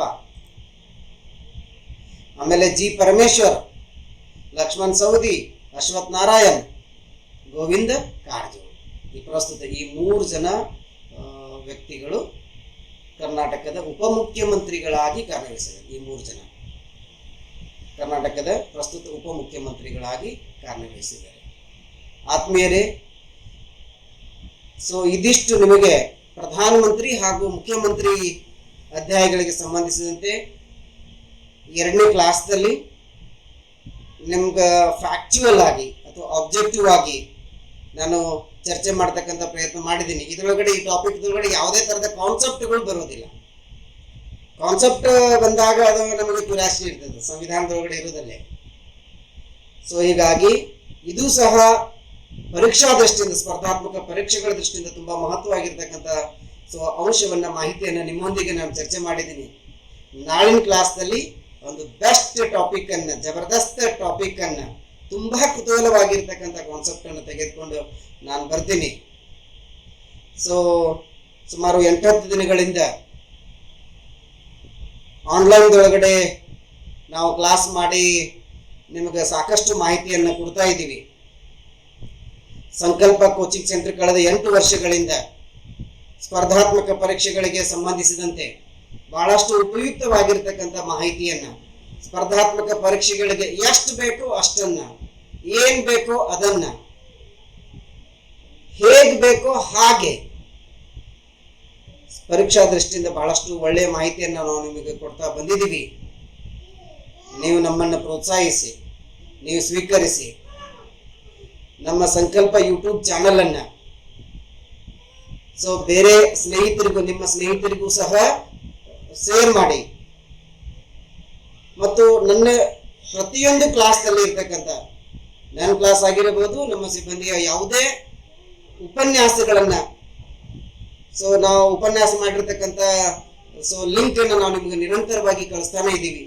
S1: ಆಮೇಲೆ ಜಿ. ಪರಮೇಶ್ವರ್, ಲಕ್ಷ್ಮಣ್ ಸವದಿ, ಅಶ್ವಥ್ ನಾರಾಯಣ್, ಗೋವಿಂದ ಕಾರಜೋಳ. ಈ ಪ್ರಸ್ತುತ ಈ 3 ಜನ ವ್ಯಕ್ತಿಗಳು ಕರ್ನಾಟಕದ ಉಪಮುಖ್ಯಮಂತ್ರಿಗಳಾಗಿ ಕಾರ್ಯನಿರ್ವಹಿಸಿದ್ದಾರೆ. ಈ 3 ಜನ ಕರ್ನಾಟಕದ ಪ್ರಸ್ತುತ ಉಪಮುಖ್ಯಮಂತ್ರಿಗಳಾಗಿ ಕಾರ್ಯನಿರ್ವಹಿಸಿದ್ದಾರೆ. ಆತ್ಮೀಯರೇ, ಇದಿಷ್ಟು ನಿಮಗೆ ಪ್ರಧಾನಮಂತ್ರಿ ಹಾಗೂ ಮುಖ್ಯಮಂತ್ರಿ ಅಧ್ಯಾಯಗಳಿಗೆ ಸಂಬಂಧಿಸಿದಂತೆ 2ನೇ ಕ್ಲಾಸ್ದಲ್ಲಿ ನಿಮ್ಗೆ ಫ್ಯಾಕ್ಚುಯಲ್ ಆಗಿ ಅಥವಾ ಆಬ್ಜೆಕ್ಟಿವ್ ಆಗಿ ನಾನು ಚರ್ಚೆ ಮಾಡ್ತಕ್ಕಂಥ ಪ್ರಯತ್ನ ಮಾಡಿದ್ದೀನಿ. ಇದರೊಳಗಡೆ ಈ ಟಾಪಿಕ್ ಒಳಗಡೆ ಯಾವುದೇ ತರದ ಕಾನ್ಸೆಪ್ಟ್ಗಳು ಬರೋದಿಲ್ಲ. ಕಾನ್ಸೆಪ್ಟ್ ಬಂದಾಗ ಅದು ನಮಗೆ ಕ್ಯೂರಿಯಾಸಿಟಿ ಇರ್ತದೆ, ಸಂವಿಧಾನದೊಳಗಡೆ ಇರೋದಲ್ಲೇ. ಹೀಗಾಗಿ ಇದು ಸಹ ಪರೀಕ್ಷಾ ದೃಷ್ಟಿಯಿಂದ, ಸ್ಪರ್ಧಾತ್ಮಕ ಪರೀಕ್ಷೆಗಳ ದೃಷ್ಟಿಯಿಂದ ತುಂಬಾ ಮಹತ್ವವಾಗಿರ್ತಕ್ಕಂಥ ಅಂಶವನ್ನ, ಮಾಹಿತಿಯನ್ನ ನಿಮ್ಮೊಂದಿಗೆ ನಾನು ಚರ್ಚೆ ಮಾಡಿದ್ದೀನಿ. ನಾಳಿನ ಕ್ಲಾಸ್ನಲ್ಲಿ ಒಂದು ಬೆಸ್ಟ್ ಟಾಪಿಕ್ ಅನ್ನ, ಜಬರ್ದಸ್ತ್ ಟಾಪಿಕ್ ಅನ್ನ, ತುಂಬಾ ಕುತೂಹಲವಾಗಿರ್ತಕ್ಕಂಥ ಕಾನ್ಸೆಪ್ಟ್ ಅನ್ನು ತೆಗೆದುಕೊಂಡು ನಾನು ಬರ್ತೀನಿ. ಸುಮಾರು 8-10 ದಿನಗಳಿಂದ ಆನ್ಲೈನ್ದೊಳಗಡೆ ನಾವು ಕ್ಲಾಸ್ ಮಾಡಿ ನಿಮಗೆ ಸಾಕಷ್ಟು ಮಾಹಿತಿಯನ್ನು ಕೊಡ್ತಾ ಇದ್ದೀವಿ. ಸಂಕಲ್ಪ ಕೋಚಿಂಗ್ ಸೆಂಟರ್ ಕಳೆದ 8 ವರ್ಷಗಳಿಂದ ಸ್ಪರ್ಧಾತ್ಮಕ ಪರೀಕ್ಷೆಗಳಿಗೆ ಸಂಬಂಧಿಸಿದಂತೆ ಬಹಳಷ್ಟು ಉಪಯುಕ್ತವಾಗಿರ್ತಕ್ಕಂಥ ಮಾಹಿತಿಯನ್ನ, ಸ್ಪರ್ಧಾತ್ಮಕ ಪರೀಕ್ಷೆಗಳಿಗೆ ಎಷ್ಟು ಬೇಕೋ ಅಷ್ಟನ್ನ, ಏನ್ ಬೇಕೋ ಅದನ್ನ, ಹೇಗ್ ಬೇಕೋ ಹಾಗೆ ಪರೀಕ್ಷಾ ದೃಷ್ಟಿಯಿಂದ ಬಹಳಷ್ಟು ಒಳ್ಳೆಯ ಮಾಹಿತಿಯನ್ನು ನಾವು ನಿಮಗೆ ಕೊಡ್ತಾ ಬಂದಿದ್ದೀವಿ. ನೀವು ನಮ್ಮನ್ನು ಪ್ರೋತ್ಸಾಹಿಸಿ, ನೀವು ಸ್ವೀಕರಿಸಿ. ನಮ್ಮ ಸಂಕಲ್ಪ ಯೂಟ್ಯೂಬ್ ಚಾನಲ್ ಅನ್ನ ಬೇರೆ ಸ್ನೇಹಿತರಿಗೂ, ನಿಮ್ಮ ಸ್ನೇಹಿತರಿಗೂ ಸಹ ಶೇರ್ ಮಾಡಿ. ಮತ್ತು ನನ್ನ ಪ್ರತಿಯೊಂದು ಕ್ಲಾಸ್ನಲ್ಲಿ ಇರ್ತಕ್ಕಂಥ ನನ್ನ ಕ್ಲಾಸ್ ಆಗಿರಬಹುದು, ನಮ್ಮ ಸಿಬ್ಬಂದಿಯ ಯಾವುದೇ ಉಪನ್ಯಾಸಗಳನ್ನ ನಾವು ಉಪನ್ಯಾಸ ಮಾಡಿರ್ತಕ್ಕಂಥ ಲಿಂಕ್ ಅನ್ನು ನಾವು ನಿಮಗೆ ನಿರಂತರವಾಗಿ ಕಳಿಸ್ತಾನೆ ಇದ್ದೀವಿ.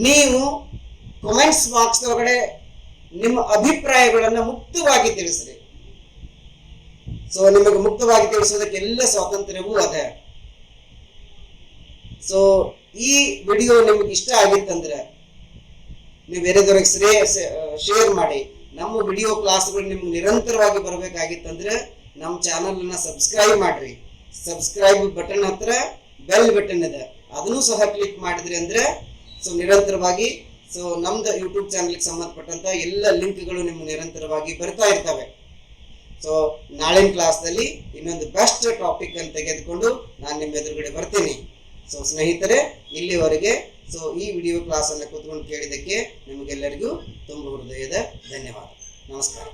S1: ನೀವು ಕಾಮೆಂಟ್ಸ್ ಬಾಕ್ಸ್ ಒಳಗಡೆ ನಿಮ್ಮ ಅಭಿಪ್ರಾಯಗಳನ್ನು ಮುಕ್ತವಾಗಿ ತಿಳಿಸ್ರಿ. ನಿಮಗೆ ಮುಕ್ತವಾಗಿ ತಿಳಿಸೋದಕ್ಕೆ ಎಲ್ಲ ಸ್ವಾತಂತ್ರ್ಯವೂ ಅದೇ. ಈ ವಿಡಿಯೋ ನಿಮಗೆ ಇಷ್ಟ ಆಗಿತ್ತಂದ್ರೆ ನೀವು ಬೇರೆದವ್ರಿಗೆ ಶೇರ್ ಮಾಡಿ. ನಮ್ಮ ವಿಡಿಯೋ ಕ್ಲಾಸ್ಗಳು ನಿಮ್ಗೆ ನಿರಂತರವಾಗಿ ಬರಬೇಕಾಗಿತ್ತಂದ್ರೆ ನಮ್ಮ ಚಾನಲ್ ಅನ್ನ ಸಬ್ಸ್ಕ್ರೈಬ್ ಮಾಡ್ರಿ. ಸಬ್ಸ್ಕ್ರೈಬ್ ಬಟನ್ ಹತ್ರ ಬೆಲ್ ಬಟನ್ ಇದೆ, ಅದನ್ನು ಸಹ ಕ್ಲಿಕ್ ಮಾಡಿದ್ರಿ ಅಂದ್ರೆ ನಿರಂತರವಾಗಿ ನಮ್ದು ಯೂಟ್ಯೂಬ್ ಚಾನಲ್ಗೆ ಸಂಬಂಧಪಟ್ಟಂತ ಎಲ್ಲ ಲಿಂಕ್ಗಳು ನಿಮ್ಗೆ ನಿರಂತರವಾಗಿ ಬರ್ತಾ ಇರ್ತವೆ. ನಾಳಿನ ಕ್ಲಾಸ್ನಲ್ಲಿ ಇನ್ನೊಂದು ಬೆಸ್ಟ್ ಟಾಪಿಕ್ ಅನ್ನು ತೆಗೆದುಕೊಂಡು ನಾನು ನಿಮ್ಮ ಎದುರುಗಡೆ ಬರ್ತೀನಿ. ಸ್ನೇಹಿತರೆ, ಇಲ್ಲಿವರೆಗೆ ಈ ವಿಡಿಯೋ ಕ್ಲಾಸ್ ಅನ್ನು ಕೂತ್ಕೊಂಡು ಕೇಳಿದ್ದಕ್ಕೆ ನಿಮಗೆಲ್ಲರಿಗೂ ತುಂಬ ಹೃದಯದ ಧನ್ಯವಾದ. ನಮಸ್ಕಾರ.